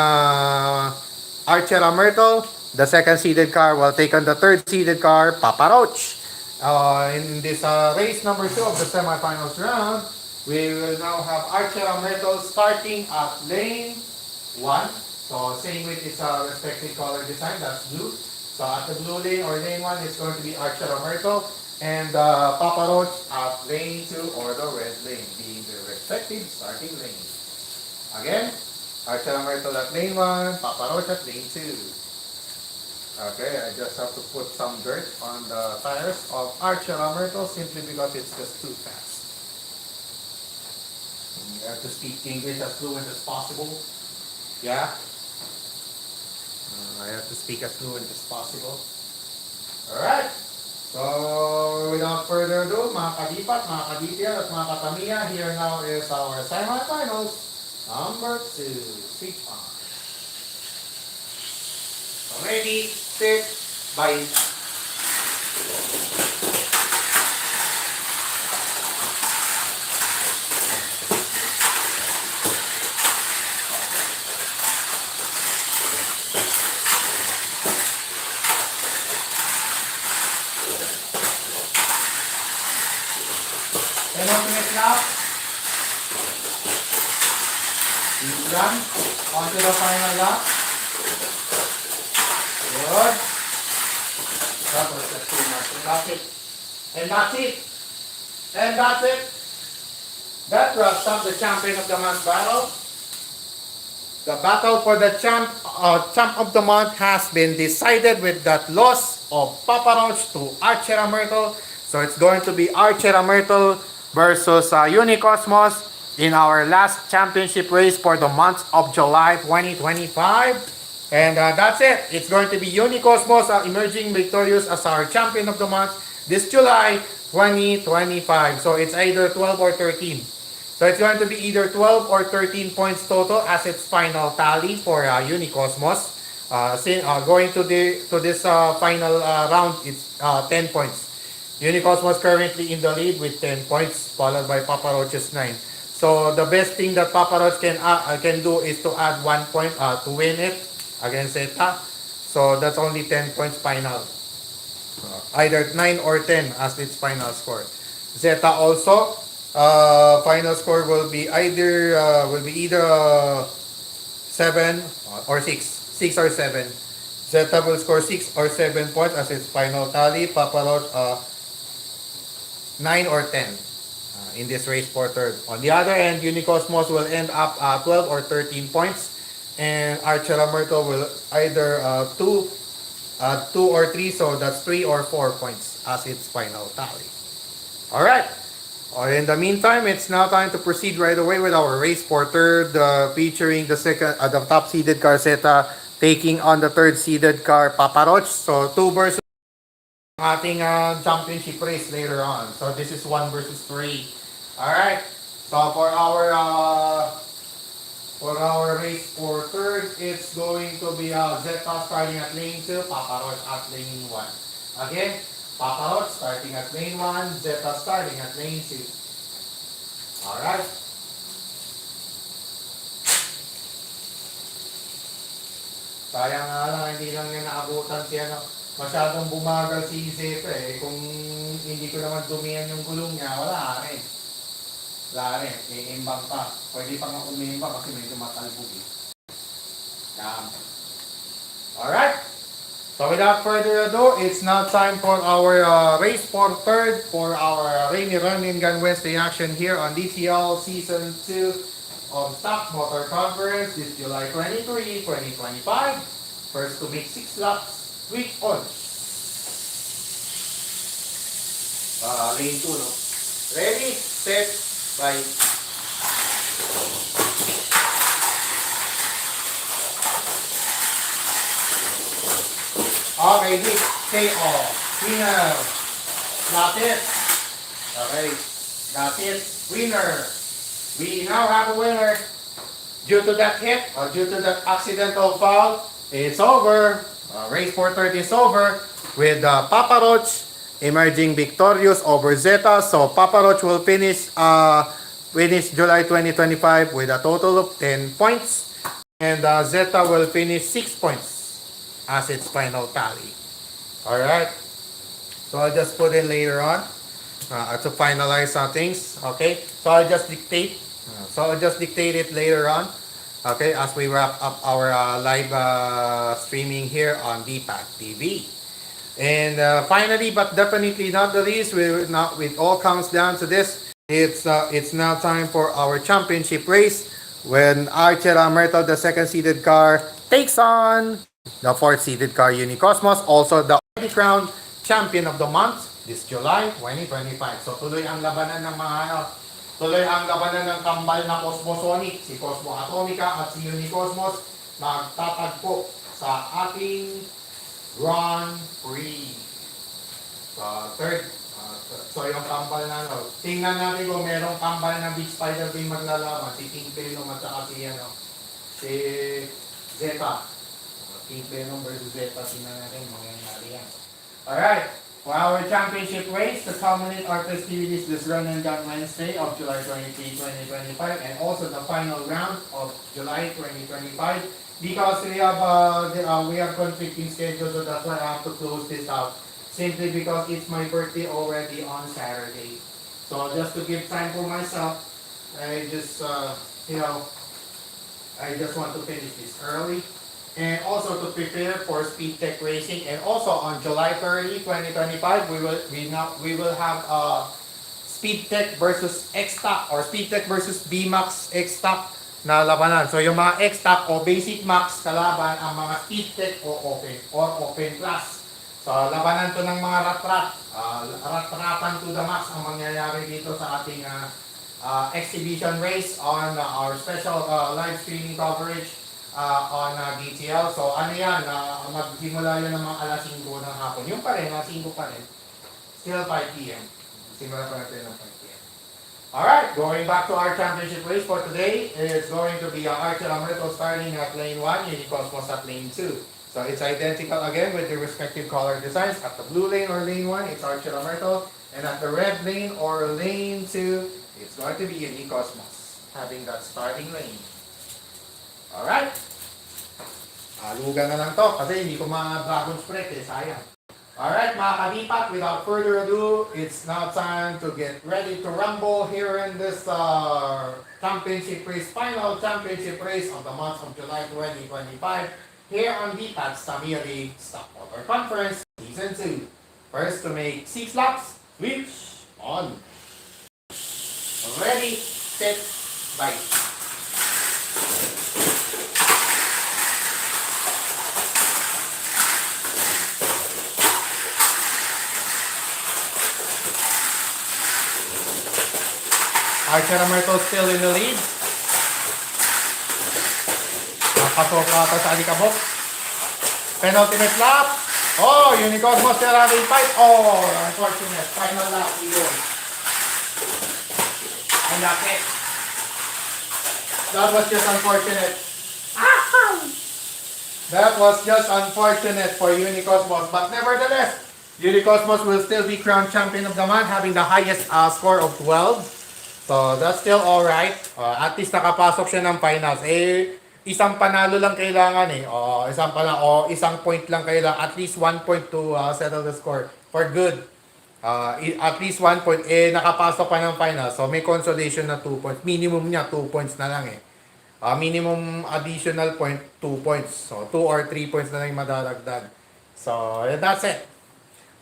Archer Myrtle, the second seeded car, will take on the third seeded car, Papa Roach. In this race number 2 of the semifinals round, we will now have Archer Myrtle starting at lane 1. So same with its respective color design, that's blue. So at the blue lane or lane 1, it's going to be Archer Myrtle, and Papa Roach at lane 2 or the red lane, being the respective starting lane. Again, Archer Myrtle at lane 1, Papa Roach at lane 2. Okay, I just have to put some dirt on the tires of Archer Myrtle simply because it's just too fast. And you have to speak English as fluent as possible. Yeah? I have to speak as fluent as possible. Alright. So, without further ado, mga kadipat, mga kadipya, at mga katamiya, here now is our semifinals. Number 2, switch on. Ready, set, bye. Penultimate lap. Run onto the final lap. Good. That was the too much. That's it. And that's it. And that's it. That wraps up the champion of the month battle. The battle for the champ of the month has been decided with that loss of Papa Roach to Archer Myrtle. So it's going to be Archer Myrtle versus Unicosmos in our last championship race for the month of July 2025. And that's it. It's going to be Unicosmos emerging victorious as our champion of the month this July 2025. So it's either 12 or 13. So it's going to be either 12 or 13 points total as its final tally for Unicosmos. Going to this final round, it's 10 points. Unicosmos currently in the lead with 10 points, followed by Papa Roach's 9. So the best thing that Papa Roach can do is to add 1 point to win it against Zeta. So that's only 10 points final. Either 9 or 10 as its final score. Zeta also, final score will be either 7 or 6. 6 or 7. Zeta will score 6 or 7 points as its final tally. Papa Roach 9 or 10 in this race for third. On the other end, Unicosmos will end up 12 or 13 points, and Archer Myrtle will either 2 or 3, so that's 3 or 4 points as its final tally. Alright. In the meantime, it's now time to proceed right away with our race for third, featuring the top seeded car Zeta taking on the third seeded car Papa Roach. So 2 versus ating championship race later on. So this is 1 versus 3. Alright. So for our race for third, it's going to be Zeta starting at lane 2, Papa Roach at lane 1. Again, Papa Roach starting at lane 1, Zeta starting at lane 2. Alright. Sayang nga lang, hindi lang niya naabutan siya masyadong bumagal si Zeta kung hindi ko naman dumihan yung gulong niya, wala rin. Wala rin, iimbang pa. Pwede pa nga umiimbang kasi medyo matalbog Alright. So without further ado, it's now time for our race for third for our Rainy Run in Gun Wednesday action here on DTL Season 2 of Stock Motor Conference this July 23, 2025. First to make 6 laps, switch on. Lane 2, no? Ready, set, bye. Okay, hit, KO, winner. That's it. Okay, that's it, winner. We now have a winner. Due to that hit, or due to that accidental foul, it's over. Race 430 is over with Papa Roach emerging victorious over Zeta. So Papa Roach will finish July 2025 with a total of 10 points. And Zeta will finish 6 points as its final tally. Alright. So I'll just put in later on to finalize things. Okay. So I'll just dictate. It later on. Okay, as we wrap up our live streaming here on DPAC TV. And finally, but definitely not the least, it all comes down to this. It's now time for our championship race when Archera Myrtle, the second-seeded car, takes on the fourth-seeded car Unicosmos, also the already crowned champion of the month this July 2025. So tuloy ang labanan ng kambal na Cosmosonic, si Cosmo Atomica at si Unicosmos magtatagpo sa ating Grand Prix. So yung kambal na tingnan natin kung merong kambal na Big Spider King maglalaban, si King Venom at saka si Zeta. King Venom versus Zeta, tingnan natin mangyayari yan. Alright. For our championship race to culminate our festivities this Run and Gun Wednesday of July 23, 2025 and also the final round of July 2025 because we have conflicting schedules, so that's why I have to close this out simply because it's my birthday already on Saturday. So just to give time for myself, I just want to finish this early. And also to prepare for Speed Tech Racing, and also on July 30, 2025, we will have Speed Tech versus X-Stock or Speed Tech versus B-Max X-Stock na labanan. So yung mga X-Stock o Basic Max kalaban ang mga Speed Tech o Open Class. So labanan to ng mga rat-ratan to the max ang mangyayari dito sa ating exhibition race on our special live streaming coverage on DTL. So ano yan, magsimula yun ng mga alas 5 ng hapon. Yung pa rin, alas 5 pa rin. Still 5 p.m. Simula pa natin ng 5 p.m. Alright, going back to our championship race for today, it's going to be Archer Amrito starting at lane 1, Unicosmos at lane 2. So it's identical again with the respective color designs. At the blue lane or lane 1, it's Archer Amrito. And at the red lane or lane 2, it's going to be Unicosmos having that starting lane. Alright. Lugan na lang to kasi hindi ko ma-dragon spread sayang. Alright mga kadipat, without further ado, it's now time to get ready to rumble here in this championship race, final championship race of the month of July 2025 here on DPAC's Tamiya Stock Motor Conference Season 2. First to make 6 laps, switch on. Ready, set, bye. Archer Myrtle still in the lead. Napasok ata sa alikabok. Penultimate lap. Oh, Unicosmos still having fight. Oh, unfortunate. Final lap yun. And that's it. That was just unfortunate. That was just unfortunate for Unicosmos. But nevertheless, Unicosmos will still be crowned champion of the month, having the highest score of 12. So, that's still alright. At least nakapasok siya ng finals. Isang panalo lang kailangan isang point lang kailangan. At least 1 point to settle the score for good. At least 1 point. Nakapasok pa ng finals. So, may consolation na 2 points. Minimum niya 2 points na lang minimum additional point, 2 points. So, 2 or 3 points na lang yung madadagdag. So that's it.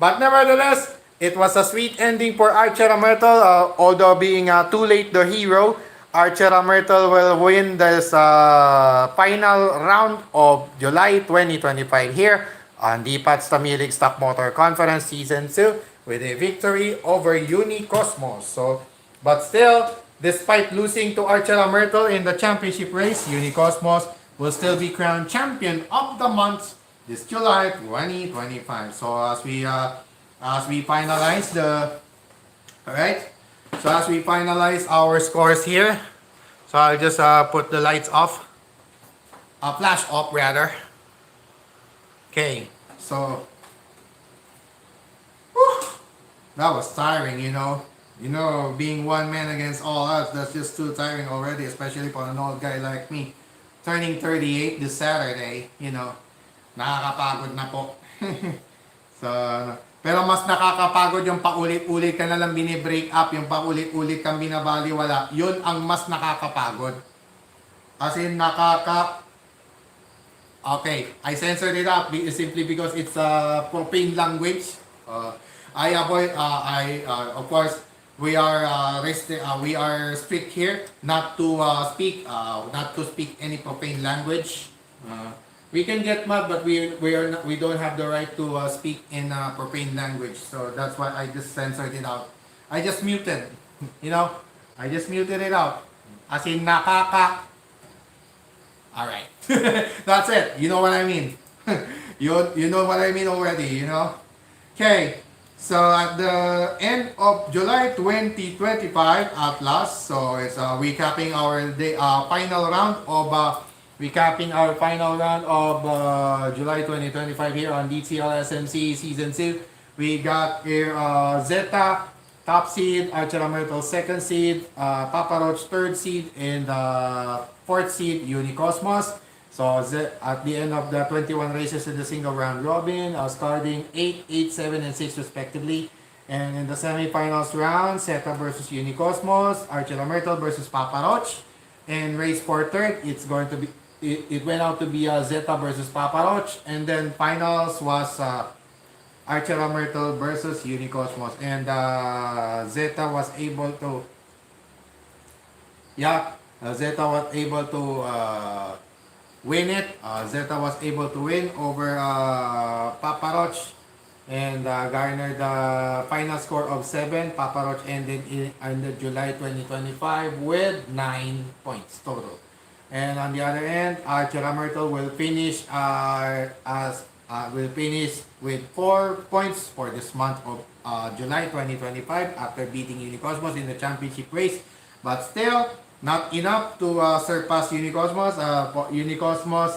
But nevertheless, it was a sweet ending for Archer Myrtle. Although being too late the hero, Archer Myrtle will win this final round of July 2025 here on the Pats Tamiya Stock Motor Conference Season 2 with a victory over Unicosmos. So, but still, despite losing to Archer Myrtle in the championship race, Unicosmos will still be crowned champion of the month this July 2025. So as we finalize the all right. So as we finalize our scores here, so I'll just put the lights off, flash off rather. Okay. So whew, that was tiring, you know. You know, being one man against all odds, that's just too tiring already, especially for an old guy like me. Turning 38 this Saturday, you know. Nakakapagod na po. So, pero mas nakakapagod yung paulit-ulit ka na lang binibreak up, yung paulit-ulit kang binabaliwala. Yun ang mas nakakapagod. As in, Okay, I censored it up simply because it's a profane language. I avoid, of course, we are we are strict here not to speak any profane language. We can get mad, but we don't have the right to speak in profane language. So that's why I just censored it out. I just muted, you know. I just muted it out. As in Alright. That's it. You know what I mean. You know what I mean already, you know. Okay. So at the end of July 2025 at last, so it's recapping our final round of July 2025 here on DTL SMC Season 2. We got here Zeta, top seed, Archer Myrtle, second seed, Papa Roach, third seed, and fourth seed, Unicosmos. So at the end of the 21 races in the single round robin, starting 8, 8, 7, and 6 respectively. And in the semifinals round, Zeta versus Unicosmos, Archer Myrtle versus Papa Roach. And race for third, it's going to be it went out to be Zeta versus Papa Roach, and then finals was Archer Myrtle versus Unicosmos, and Zeta was able to Zeta was able to win it. Zeta was able to win over Papa Roach and garnered the final score of 7. Papa Roach ended in July 2025 with 9 points total. And on the other end, Archer Myrtle will finish with 4 points for this month of July 2025 after beating Unicosmos in the championship race, but still not enough to surpass Unicosmos. Unicosmos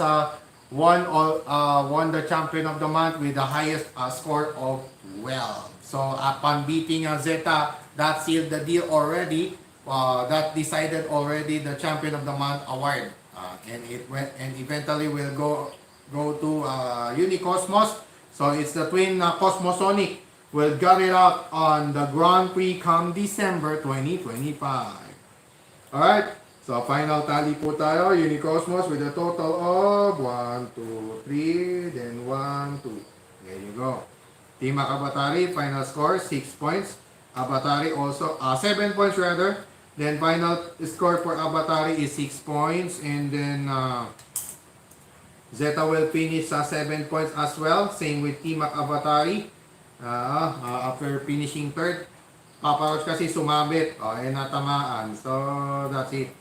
won the champion of the month with the highest score of 12. So upon beating Zeta, that sealed the deal already. That decided already the champion of the month award, and eventually will go to Unicosmos. So it's the twin Cosmosonic will get it out on the Grand Prix come December 2025. Alright, so final tally po tayo. Unicosmos with a total of 1, 2, 3, then 1, 2. There you go. Team Akabatari, final score 6 points. Abatari also 7 points rather. Then final score for Abatari is 6 points, and then Zeta will finish sa 7 points as well. Same with Team Abatari. After finishing third, Papa Roach kasi sumabit natamaan. So that's it.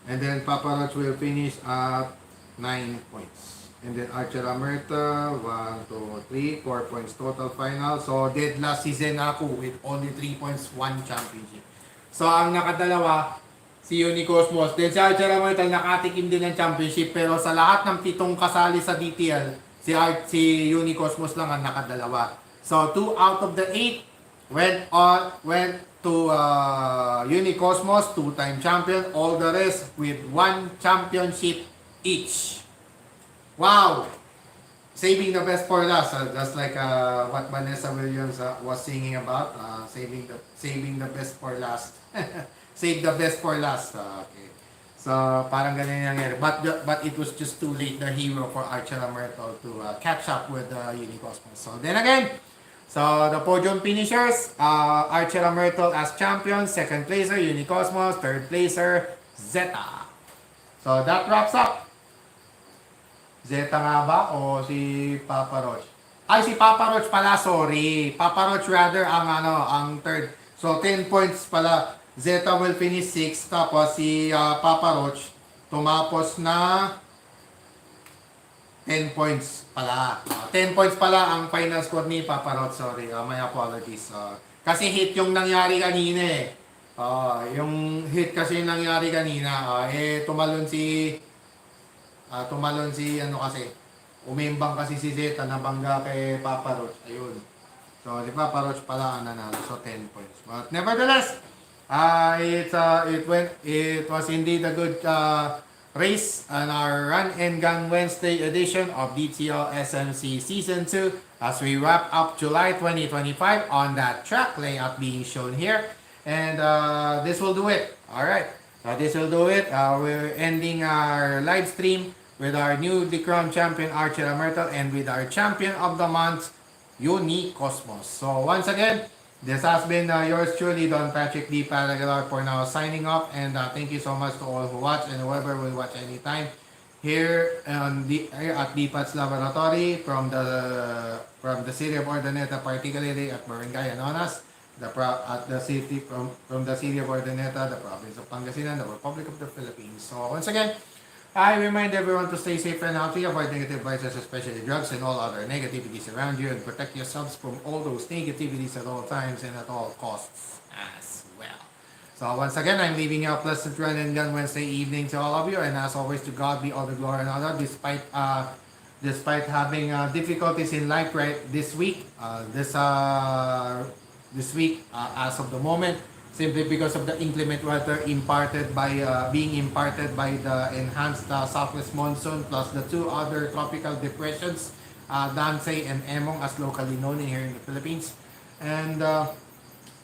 And then Papa Roach will finish at 9 points. And then Archer Myrtle, 1, 2, 3, 4 points total final. So dead last si Zenaku with only 3 points, 1 championship. So ang nakadalawa, si Unicosmos. Then si Archer Myrtle nakatikim din ng championship. Pero sa lahat ng 7 kasali sa DTL, si Unicosmos lang ang nakadalawa. So 2 out of the 8 went to Unicosmos, 2-time champion. All the rest with 1 championship each. Wow! Saving the best for last. Just like what Vanessa Williams was singing about. Saving the best for last. Save the best for last. Okay. So, parang ganun yung nangyari. But it was just too late, the hero for Archela Myrtle to catch up with Unicosmos. So, then again, so the podium finishers, Archela Myrtle as champion, second placer, Unicosmos, third placer, Zeta. So, that wraps up. Zeta nga ba o si Papa Roach? Ay, si Papa Roach pala, sorry. Papa Roach rather ang third. So, 10 points pala. Zeta will finish 6. Tapos si Papa Roach tumapos na 10 points pala. 10 points pala ang final score ni Papa Roach. Sorry, my apologies. Kasi hit yung nangyari kanina eh. Yung hit kasi yung nangyari kanina. Tumalon si ano kasi. Umimbang kasi si Zeta, nabangga kay Papa Roach. Ayun. So, si Papa Roach pala ang nanalo. So, 10 points. But nevertheless, it was indeed a good race on our Run and Gun Wednesday edition of DTL SMC Season 2 as we wrap up July 2025 on that track layout being shown here. And this will do it. Alright. This will do it. We're ending our live stream with our newly crowned champion Archela Myrtle and with our champion of the month Unicosmos. So once again, this has been yours truly, Don Patrick D. Paragular, for now signing off, and thank you so much to all who watch and whoever will watch anytime here at DPAT's Laboratory from the city of Urdaneta, particularly at Barangay Anonas, from the city of Urdaneta, the province of Pangasinan, the Republic of the Philippines. So once again, I remind everyone to stay safe and healthy, avoid negative vices, especially drugs and all other negativities around you, and protect yourselves from all those negativities at all times and at all costs as well. So once again, I'm leaving you a pleasant Run and Gun Wednesday evening to all of you, and as always, to God be all the glory and honor, despite having difficulties in life this week, as of the moment, simply because of the inclement weather being imparted by the enhanced southwest monsoon, plus the two other tropical depressions, Dansei and Emong, as locally known here in the Philippines. And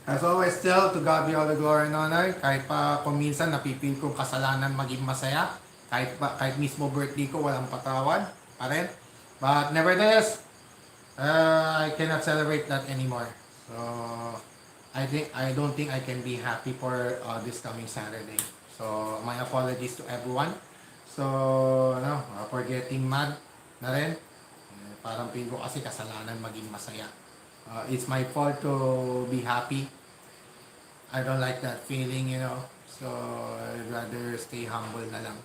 as always, still, to God be all the glory and honor. Kahit pa kung minsan napipil kong kasalanan maging masaya, kahit mismo birthday ko, walang patawad pa rin. But nevertheless, I cannot celebrate that anymore. So, I don't think I can be happy for this coming Saturday. So, my apologies to everyone. So, for getting mad na rin. Parang feel ko kasi kasalanan maging masaya. It's my fault to be happy. I don't like that feeling, So, I'd rather stay humble na lang.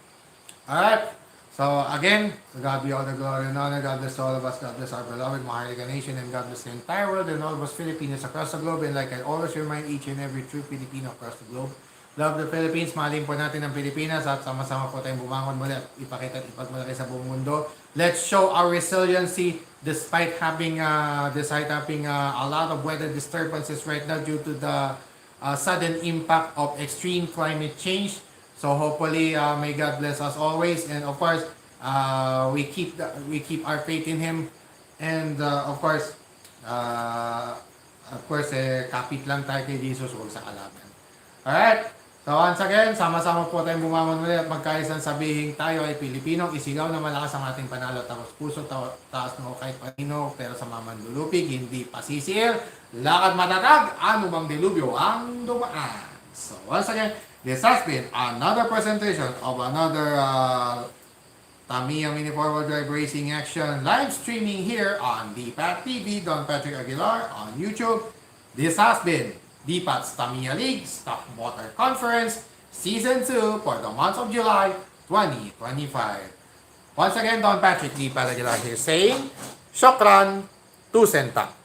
Alright. So again, to God be all the glory and honor. God bless all of us. God bless our beloved Maharlika Nation, and God bless the entire world and all of us Filipinos across the globe. And like I always remind each and every true Filipino across the globe, love the Philippines, mahalin po natin ang Pilipinas, at sama-sama po tayong bumangon muli at ipakita at ipagmalaki sa buong mundo. Let's show our resiliency despite having a lot of weather disturbances right now due to the sudden impact of extreme climate change. So hopefully, may God bless us always, and of course, we keep our faith in Him, and of course, kapit lang tayo kay Jesus, huwag sa kalaban. Alright, so once again, sama-sama po tayong bumangon ulit at magkaisang sabihin tayo ay Pilipino, isigaw na malakas ang ating panalo, tapos puso, taas no kahit panino, pero sa mamandulupig, hindi pasisiil, lakad matatag, ano bang dilubyo ang dumaan. So once again, this has been another presentation of another Tamiya Mini Forward Drive Racing Action live streaming here on DPAT TV, Don Patrick Aguilar on YouTube. This has been DPAT's Tamiya League Stock Motor Conference Season 2 for the month of July 2025. Once again, Don Patrick D. Aguilar here saying, Shokran, Tusentak.